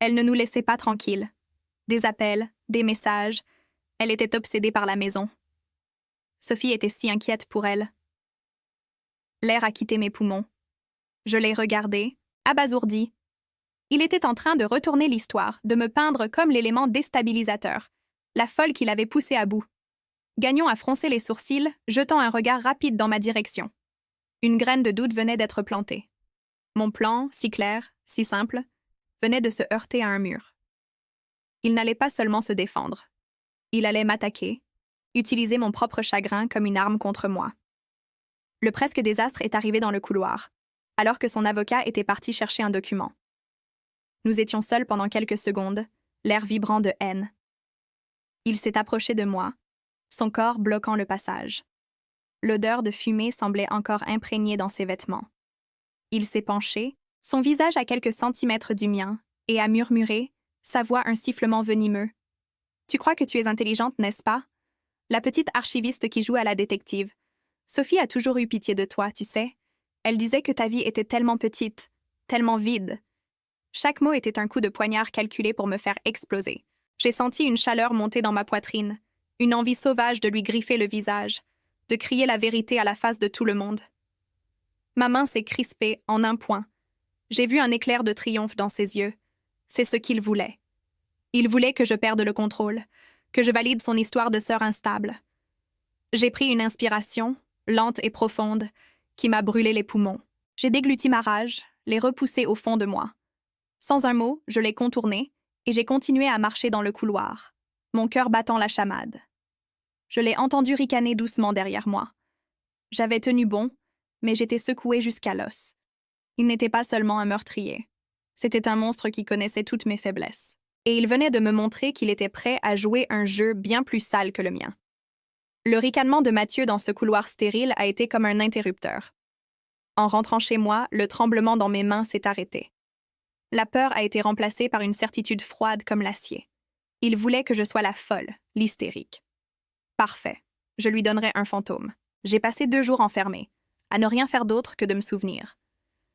elle ne nous laissait pas tranquilles. Des appels, des messages, elle était obsédée par la maison. Sophie était si inquiète pour elle. L'air a quitté mes poumons. Je l'ai regardé, abasourdi. Il était en train de retourner l'histoire, de me peindre comme l'élément déstabilisateur, la folle qui l'avait poussé à bout. Gagnon a froncé les sourcils, jetant un regard rapide dans ma direction. Une graine de doute venait d'être plantée. Mon plan, si clair, si simple, venait de se heurter à un mur. Il n'allait pas seulement se défendre. Il allait m'attaquer, utiliser mon propre chagrin comme une arme contre moi. Le presque désastre est arrivé dans le couloir, alors que son avocat était parti chercher un document. Nous étions seuls pendant quelques secondes, l'air vibrant de haine. Il s'est approché de moi, son corps bloquant le passage. L'odeur de fumée semblait encore imprégnée dans ses vêtements. Il s'est penché, son visage à quelques centimètres du mien, et a murmuré, sa voix un sifflement venimeux. « Tu crois que tu es intelligente, n'est-ce pas? La petite archiviste qui joue à la détective. Sophie a toujours eu pitié de toi, tu sais. Elle disait que ta vie était tellement petite, tellement vide. » Chaque mot était un coup de poignard calculé pour me faire exploser. J'ai senti une chaleur monter dans ma poitrine, une envie sauvage de lui griffer le visage, de crier la vérité à la face de tout le monde. Ma main s'est crispée en un point. J'ai vu un éclair de triomphe dans ses yeux. C'est ce qu'il voulait. Il voulait que je perde le contrôle, que je valide son histoire de sœur instable. J'ai pris une inspiration, lente et profonde, qui m'a brûlé les poumons. J'ai dégluti ma rage, les repoussé au fond de moi. Sans un mot, je l'ai contourné et j'ai continué à marcher dans le couloir, mon cœur battant la chamade. Je l'ai entendu ricaner doucement derrière moi. J'avais tenu bon, mais j'étais secouée jusqu'à l'os. Il n'était pas seulement un meurtrier. C'était un monstre qui connaissait toutes mes faiblesses. Et il venait de me montrer qu'il était prêt à jouer un jeu bien plus sale que le mien. Le ricanement de Mathieu dans ce couloir stérile a été comme un interrupteur. En rentrant chez moi, le tremblement dans mes mains s'est arrêté. La peur a été remplacée par une certitude froide comme l'acier. Il voulait que je sois la folle, l'hystérique. Parfait. Je lui donnerai un fantôme. J'ai passé 2 jours enfermée, à ne rien faire d'autre que de me souvenir.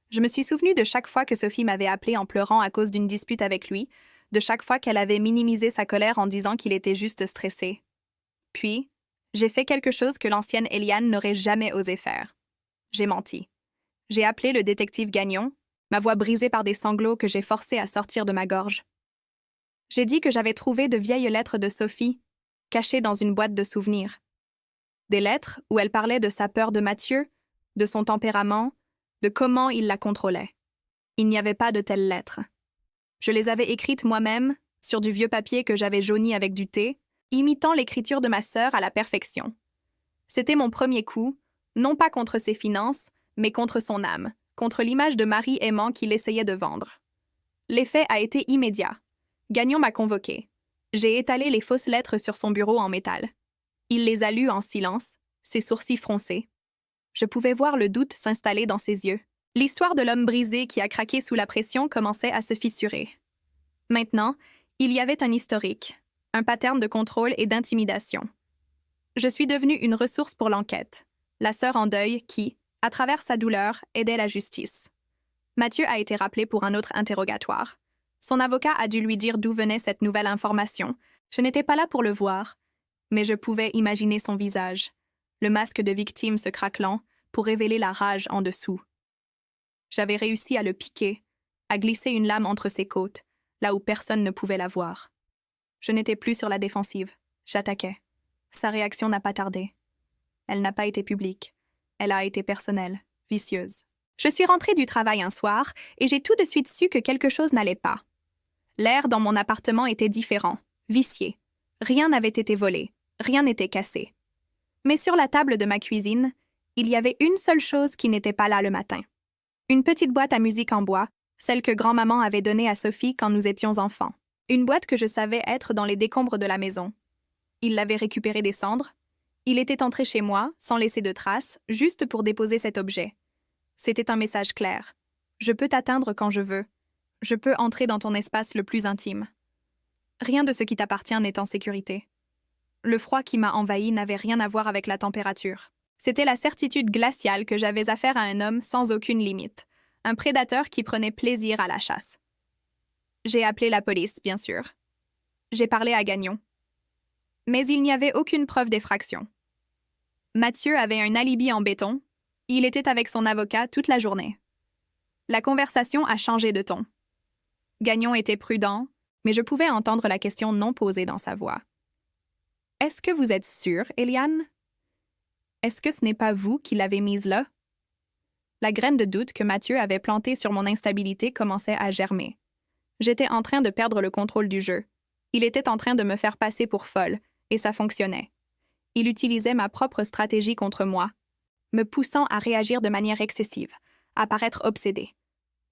Je me suis souvenue de chaque fois que Sophie m'avait appelée en pleurant à cause d'une dispute avec lui, de chaque fois qu'elle avait minimisé sa colère en disant qu'il était juste stressé. Puis, j'ai fait quelque chose que l'ancienne Eliane n'aurait jamais osé faire. J'ai menti. J'ai appelé le détective Gagnon, ma voix brisée par des sanglots que j'ai forcé à sortir de ma gorge. J'ai dit que j'avais trouvé de vieilles lettres de Sophie, cachées dans une boîte de souvenirs. Des lettres où elle parlait de sa peur de Mathieu, de son tempérament, de comment il la contrôlait. Il n'y avait pas de telles lettres. Je les avais écrites moi-même, sur du vieux papier que j'avais jauni avec du thé, imitant l'écriture de ma sœur à la perfection. C'était mon premier coup, non pas contre ses finances, mais contre son âme, contre l'image de mari aimant qu'il essayait de vendre. L'effet a été immédiat. Gagnon m'a convoqué. J'ai étalé les fausses lettres sur son bureau en métal. Il les a lues en silence, ses sourcils froncés. Je pouvais voir le doute s'installer dans ses yeux. L'histoire de l'homme brisé qui a craqué sous la pression commençait à se fissurer. Maintenant, il y avait un historique, un pattern de contrôle et d'intimidation. Je suis devenue une ressource pour l'enquête, la sœur en deuil qui, à travers sa douleur, aidait la justice. Mathieu a été rappelé pour un autre interrogatoire. Son avocat a dû lui dire d'où venait cette nouvelle information. Je n'étais pas là pour le voir, mais je pouvais imaginer son visage, le masque de victime se craquelant pour révéler la rage en dessous. J'avais réussi à le piquer, à glisser une lame entre ses côtes, là où personne ne pouvait la voir. Je n'étais plus sur la défensive. J'attaquais. Sa réaction n'a pas tardé. Elle n'a pas été publique. Elle a été personnelle, vicieuse. Je suis rentrée du travail un soir et j'ai tout de suite su que quelque chose n'allait pas. L'air dans mon appartement était différent, vicié. Rien n'avait été volé, rien n'était cassé. Mais sur la table de ma cuisine, il y avait une seule chose qui n'était pas là le matin. Une petite boîte à musique en bois, celle que grand-maman avait donnée à Sophie quand nous étions enfants. Une boîte que je savais être dans les décombres de la maison. Il l'avait récupérée des cendres. Il était entré chez moi, sans laisser de traces, juste pour déposer cet objet. C'était un message clair. Je peux t'atteindre quand je veux. Je peux entrer dans ton espace le plus intime. Rien de ce qui t'appartient n'est en sécurité. Le froid qui m'a envahi n'avait rien à voir avec la température. C'était la certitude glaciale que j'avais affaire à un homme sans aucune limite, un prédateur qui prenait plaisir à la chasse. J'ai appelé la police, bien sûr. J'ai parlé à Gagnon. Mais il n'y avait aucune preuve d'effraction. Mathieu avait un alibi en béton. Il était avec son avocat toute la journée. La conversation a changé de ton. Gagnon était prudent, mais je pouvais entendre la question non posée dans sa voix. « Est-ce que vous êtes sûre, Eliane? Est-ce que ce n'est pas vous qui l'avez mise là? » La graine de doute que Mathieu avait plantée sur mon instabilité commençait à germer. J'étais en train de perdre le contrôle du jeu. Il était en train de me faire passer pour folle, et ça fonctionnait. Il utilisait ma propre stratégie contre moi, me poussant à réagir de manière excessive, à paraître obsédée.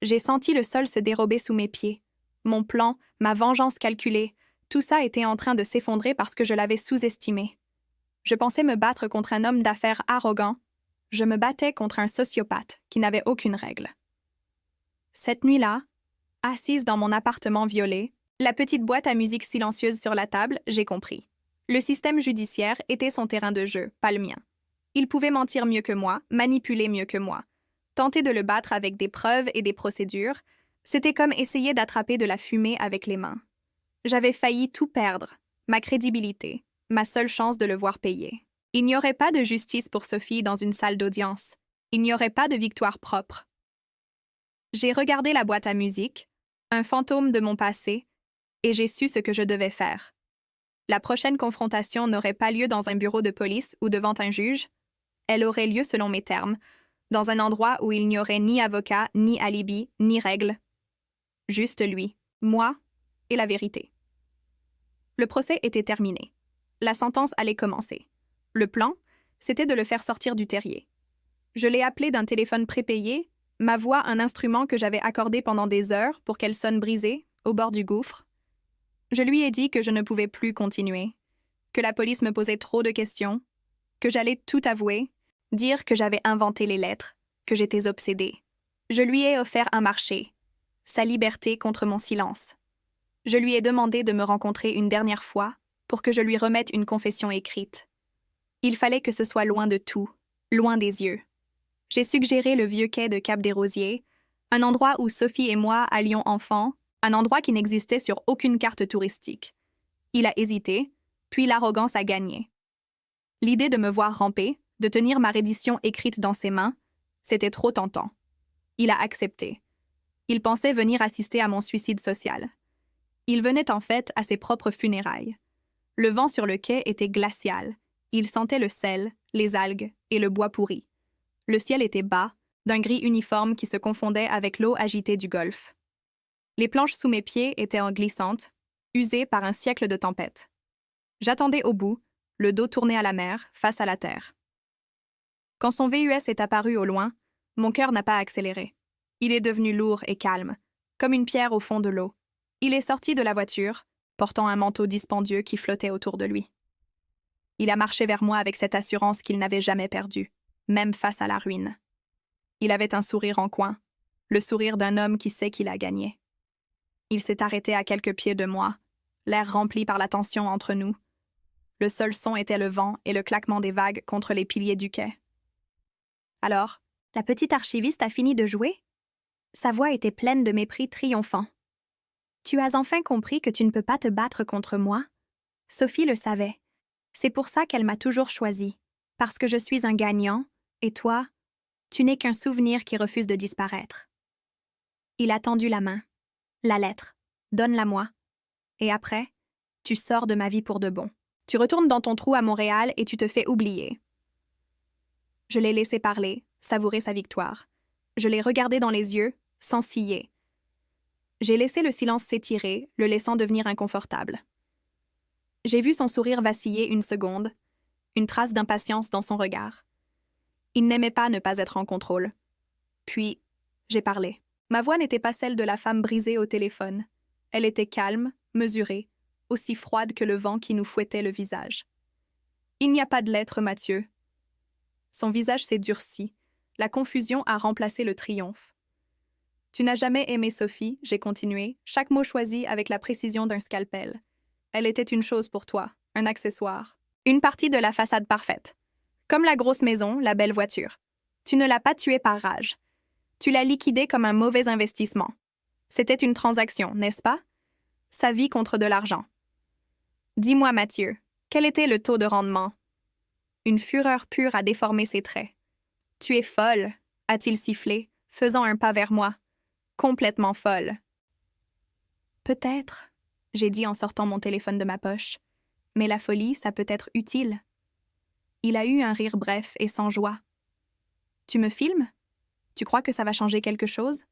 J'ai senti le sol se dérober sous mes pieds. Mon plan, ma vengeance calculée, tout ça était en train de s'effondrer parce que je l'avais sous-estimé. Je pensais me battre contre un homme d'affaires arrogant. Je me battais contre un sociopathe qui n'avait aucune règle. Cette nuit-là, assise dans mon appartement violé, la petite boîte à musique silencieuse sur la table, j'ai compris. Le système judiciaire était son terrain de jeu, pas le mien. Il pouvait mentir mieux que moi, manipuler mieux que moi. Tenter de le battre avec des preuves et des procédures, c'était comme essayer d'attraper de la fumée avec les mains. J'avais failli tout perdre, ma crédibilité, ma seule chance de le voir payer. Il n'y aurait pas de justice pour Sophie dans une salle d'audience. Il n'y aurait pas de victoire propre. J'ai regardé la boîte à musique, un fantôme de mon passé, et j'ai su ce que je devais faire. La prochaine confrontation n'aurait pas lieu dans un bureau de police ou devant un juge. Elle aurait lieu selon mes termes, dans un endroit où il n'y aurait ni avocat, ni alibi, ni règle. Juste lui, moi et la vérité. Le procès était terminé. La sentence allait commencer. Le plan, c'était de le faire sortir du terrier. Je l'ai appelé d'un téléphone prépayé, ma voix un instrument que j'avais accordé pendant des heures pour qu'elle sonne brisée, au bord du gouffre. Je lui ai dit que je ne pouvais plus continuer, que la police me posait trop de questions, que j'allais tout avouer, dire que j'avais inventé les lettres, que j'étais obsédée. Je lui ai offert un marché, sa liberté contre mon silence. Je lui ai demandé de me rencontrer une dernière fois pour que je lui remette une confession écrite. Il fallait que ce soit loin de tout, loin des yeux. J'ai suggéré le vieux quai de Cap-des-Rosiers, un endroit où Sophie et moi allions enfants, un endroit qui n'existait sur aucune carte touristique. Il a hésité, puis l'arrogance a gagné. L'idée de me voir ramper, de tenir ma reddition écrite dans ses mains, c'était trop tentant. Il a accepté. Il pensait venir assister à mon suicide social. Il venait en fait à ses propres funérailles. Le vent sur le quai était glacial. Il sentait le sel, les algues et le bois pourri. Le ciel était bas, d'un gris uniforme qui se confondait avec l'eau agitée du golfe. Les planches sous mes pieds étaient en glissantes, usées par un siècle de tempête. J'attendais au bout, le dos tourné à la mer, face à la terre. Quand son VUS est apparu au loin, mon cœur n'a pas accéléré. Il est devenu lourd et calme, comme une pierre au fond de l'eau. Il est sorti de la voiture, portant un manteau dispendieux qui flottait autour de lui. Il a marché vers moi avec cette assurance qu'il n'avait jamais perdue, même face à la ruine. Il avait un sourire en coin, le sourire d'un homme qui sait qu'il a gagné. Il s'est arrêté à quelques pieds de moi, l'air rempli par la tension entre nous. Le seul son était le vent et le claquement des vagues contre les piliers du quai. Alors, la petite archiviste a fini de jouer? Sa voix était pleine de mépris triomphant. Tu as enfin compris que tu ne peux pas te battre contre moi? Sophie le savait. C'est pour ça qu'elle m'a toujours choisi. Parce que je suis un gagnant, et toi, tu n'es qu'un souvenir qui refuse de disparaître. Il a tendu la main. La lettre. Donne-la-moi. Et après, tu sors de ma vie pour de bon. Tu retournes dans ton trou à Montréal et tu te fais oublier. Je l'ai laissé parler, savourer sa victoire. Je l'ai regardé dans les yeux, sans scier. J'ai laissé le silence s'étirer, le laissant devenir inconfortable. J'ai vu son sourire vaciller une seconde, une trace d'impatience dans son regard. Il n'aimait pas ne pas être en contrôle. Puis, j'ai parlé. Ma voix n'était pas celle de la femme brisée au téléphone. Elle était calme, mesurée, aussi froide que le vent qui nous fouettait le visage. Il n'y a pas de lettre, Mathieu. Son visage s'est durci. La confusion a remplacé le triomphe. Tu n'as jamais aimé Sophie, j'ai continué, chaque mot choisi avec la précision d'un scalpel. Elle était une chose pour toi, un accessoire. Une partie de la façade parfaite. Comme la grosse maison, la belle voiture. Tu ne l'as pas tuée par rage. Tu l'as liquidée comme un mauvais investissement. C'était une transaction, n'est-ce pas? Sa vie contre de l'argent. Dis-moi, Mathieu, quel était le taux de rendement? Une fureur pure a déformé ses traits. Tu es folle, a-t-il sifflé, faisant un pas vers moi. Complètement folle. Peut-être, j'ai dit en sortant mon téléphone de ma poche. Mais la folie, ça peut être utile. Il a eu un rire bref et sans joie. Tu me filmes? Tu crois que ça va changer quelque chose?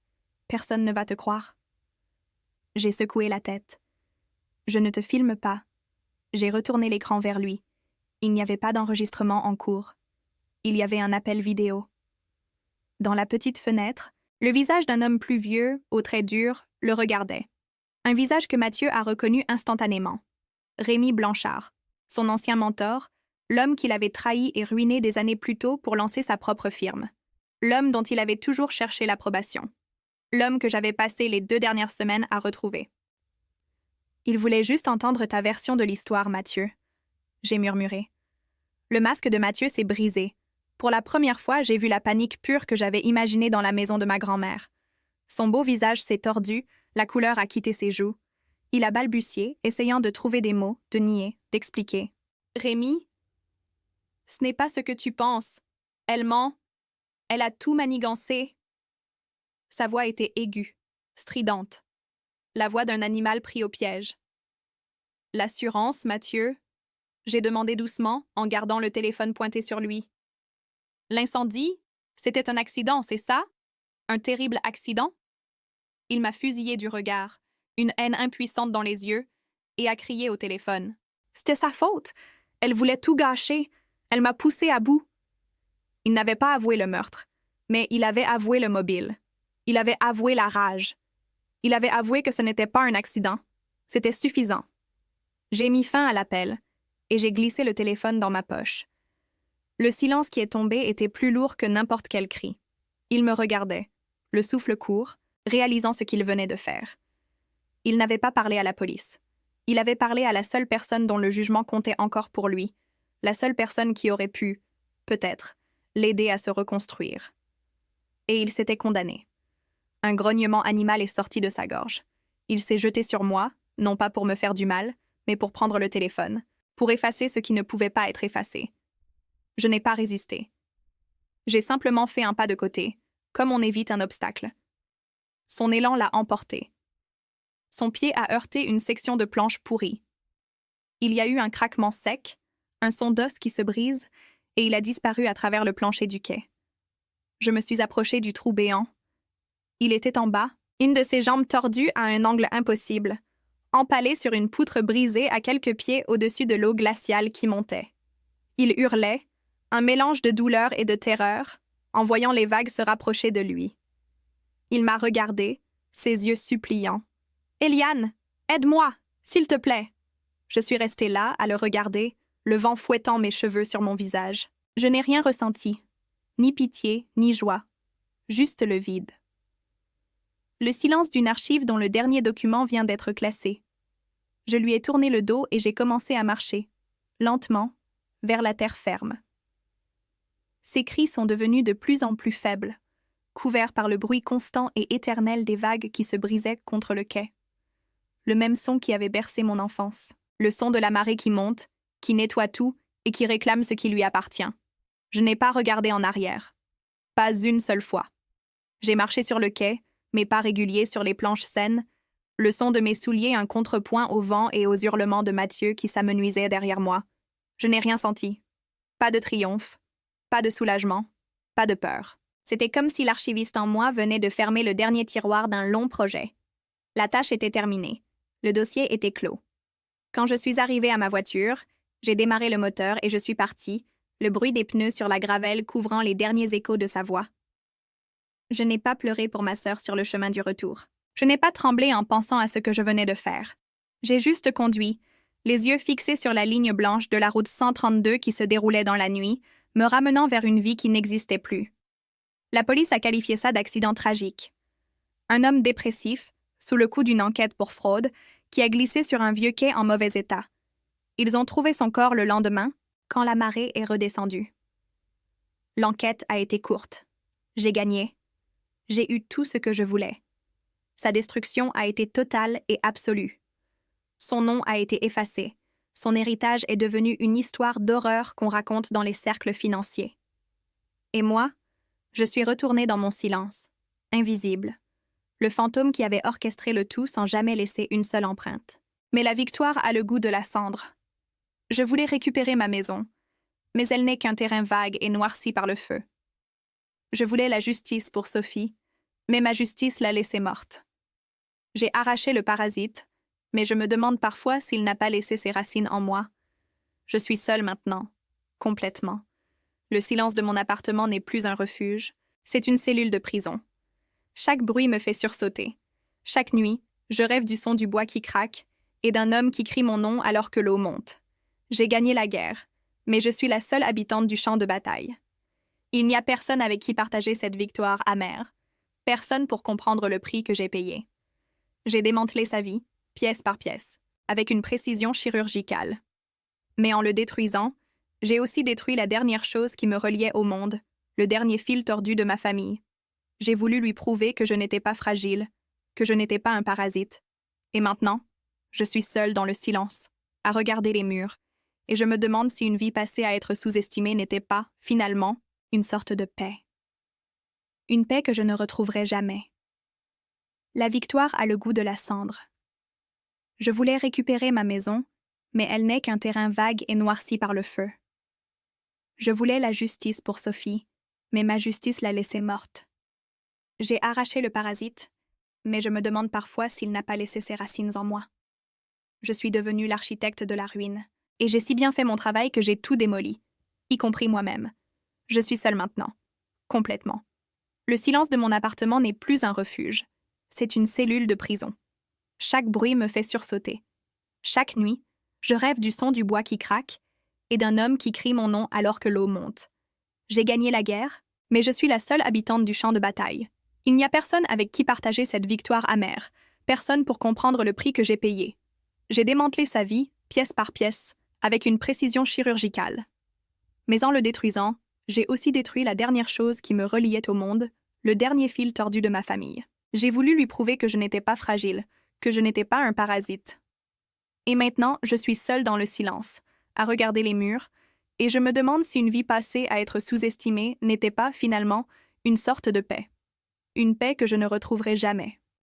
Personne ne va te croire. J'ai secoué la tête. Je ne te filme pas. J'ai retourné l'écran vers lui. Il n'y avait pas d'enregistrement en cours. Il y avait un appel vidéo. Dans la petite fenêtre, le visage d'un homme plus vieux, aux traits durs, le regardait. Un visage que Mathieu a reconnu instantanément. Rémi Blanchard, son ancien mentor, l'homme qu'il avait trahi et ruiné des années plus tôt pour lancer sa propre firme. L'homme dont il avait toujours cherché l'approbation. L'homme que j'avais passé les 2 dernières semaines à retrouver. Il voulait juste entendre ta version de l'histoire, Mathieu. J'ai murmuré. Le masque de Mathieu s'est brisé. Pour la première fois, j'ai vu la panique pure que j'avais imaginée dans la maison de ma grand-mère. Son beau visage s'est tordu, la couleur a quitté ses joues. Il a balbutié, essayant de trouver des mots, de nier, d'expliquer. « Rémi, ce n'est pas ce que tu penses. Elle ment. Elle a tout manigancé. » Sa voix était aiguë, stridente. La voix d'un animal pris au piège. « L'assurance, Mathieu ?» J'ai demandé doucement, en gardant le téléphone pointé sur lui. « L'incendie? C'était un accident, c'est ça? Un terrible accident? » Il m'a fusillé du regard, une haine impuissante dans les yeux, et a crié au téléphone. « C'était sa faute! Elle voulait tout gâcher! Elle m'a poussé à bout! » Il n'avait pas avoué le meurtre, mais il avait avoué le mobile. Il avait avoué la rage. Il avait avoué que ce n'était pas un accident. C'était suffisant. J'ai mis fin à l'appel, et j'ai glissé le téléphone dans ma poche. Le silence qui est tombé était plus lourd que n'importe quel cri. Il me regardait, le souffle court, réalisant ce qu'il venait de faire. Il n'avait pas parlé à la police. Il avait parlé à la seule personne dont le jugement comptait encore pour lui, la seule personne qui aurait pu, peut-être, l'aider à se reconstruire. Et il s'était condamné. Un grognement animal est sorti de sa gorge. Il s'est jeté sur moi, non pas pour me faire du mal, mais pour prendre le téléphone, pour effacer ce qui ne pouvait pas être effacé. Je n'ai pas résisté. J'ai simplement fait un pas de côté, comme on évite un obstacle. Son élan l'a emporté. Son pied a heurté une section de planche pourrie. Il y a eu un craquement sec, un son d'os qui se brise, et il a disparu à travers le plancher du quai. Je me suis approchée du trou béant. Il était en bas, une de ses jambes tordues à un angle impossible, empalé sur une poutre brisée à quelques pieds au-dessus de l'eau glaciale qui montait. Il hurlait, un mélange de douleur et de terreur, en voyant les vagues se rapprocher de lui. Il m'a regardé, ses yeux suppliants. « Eliane, aide-moi, s'il te plaît !» Je suis restée là, à le regarder, le vent fouettant mes cheveux sur mon visage. Je n'ai rien ressenti, ni pitié, ni joie, juste le vide. Le silence d'une archive dont le dernier document vient d'être classé. Je lui ai tourné le dos et j'ai commencé à marcher, lentement, vers la terre ferme. Ses cris sont devenus de plus en plus faibles, couverts par le bruit constant et éternel des vagues qui se brisaient contre le quai. Le même son qui avait bercé mon enfance, le son de la marée qui monte, qui nettoie tout et qui réclame ce qui lui appartient. Je n'ai pas regardé en arrière. Pas une seule fois. J'ai marché sur le quai, mes pas réguliers sur les planches saines, le son de mes souliers un contrepoint au vent et aux hurlements de Mathieu qui s'amenuisaient derrière moi. Je n'ai rien senti. Pas de triomphe, pas de soulagement, pas de peur. C'était comme si l'archiviste en moi venait de fermer le dernier tiroir d'un long projet. La tâche était terminée. Le dossier était clos. Quand je suis arrivée à ma voiture, j'ai démarré le moteur et je suis partie, le bruit des pneus sur la gravelle couvrant les derniers échos de sa voix. Je n'ai pas pleuré pour ma sœur sur le chemin du retour. Je n'ai pas tremblé en pensant à ce que je venais de faire. J'ai juste conduit, les yeux fixés sur la ligne blanche de la route 132 qui se déroulait dans la nuit, me ramenant vers une vie qui n'existait plus. La police a qualifié ça d'accident tragique. Un homme dépressif, sous le coup d'une enquête pour fraude, qui a glissé sur un vieux quai en mauvais état. Ils ont trouvé son corps le lendemain, quand la marée est redescendue. L'enquête a été courte. J'ai gagné. J'ai eu tout ce que je voulais. Sa destruction a été totale et absolue. Son nom a été effacé. Son héritage est devenu une histoire d'horreur qu'on raconte dans les cercles financiers. Et moi, je suis retournée dans mon silence, invisible, le fantôme qui avait orchestré le tout sans jamais laisser une seule empreinte. Mais la victoire a le goût de la cendre. Je voulais récupérer ma maison, mais elle n'est qu'un terrain vague et noirci par le feu. Je voulais la justice pour Sophie, mais ma justice l'a laissée morte. J'ai arraché le parasite, mais je me demande parfois s'il n'a pas laissé ses racines en moi. Je suis seule maintenant, complètement. Le silence de mon appartement n'est plus un refuge, c'est une cellule de prison. Chaque bruit me fait sursauter. Chaque nuit, je rêve du son du bois qui craque et d'un homme qui crie mon nom alors que l'eau monte. J'ai gagné la guerre, mais je suis la seule habitante du champ de bataille. Il n'y a personne avec qui partager cette victoire amère, personne pour comprendre le prix que j'ai payé. J'ai démantelé sa vie, pièce par pièce, avec une précision chirurgicale. Mais en le détruisant, j'ai aussi détruit la dernière chose qui me reliait au monde, le dernier fil tordu de ma famille. J'ai voulu lui prouver que je n'étais pas fragile, que je n'étais pas un parasite. Et maintenant, je suis seule dans le silence, à regarder les murs, et je me demande si une vie passée à être sous-estimée n'était pas, finalement, une sorte de paix. Une paix que je ne retrouverai jamais. La victoire a le goût de la cendre. Je voulais récupérer ma maison, mais elle n'est qu'un terrain vague et noirci par le feu. Je voulais la justice pour Sophie, mais ma justice l'a laissée morte. J'ai arraché le parasite, mais je me demande parfois s'il n'a pas laissé ses racines en moi. Je suis devenue l'architecte de la ruine, et j'ai si bien fait mon travail que j'ai tout démoli, y compris moi-même. Je suis seule maintenant, complètement. Le silence de mon appartement n'est plus un refuge, c'est une cellule de prison. Chaque bruit me fait sursauter. Chaque nuit, je rêve du son du bois qui craque et d'un homme qui crie mon nom alors que l'eau monte. J'ai gagné la guerre, mais je suis la seule habitante du champ de bataille. Il n'y a personne avec qui partager cette victoire amère, personne pour comprendre le prix que j'ai payé. J'ai démantelé sa vie, pièce par pièce, avec une précision chirurgicale. Mais en le détruisant, j'ai aussi détruit la dernière chose qui me reliait au monde, le dernier fil tordu de ma famille. J'ai voulu lui prouver que je n'étais pas fragile, que je n'étais pas un parasite. Et maintenant, je suis seule dans le silence, à regarder les murs, et je me demande si une vie passée à être sous-estimée n'était pas, finalement, une sorte de paix. Une paix que je ne retrouverai jamais.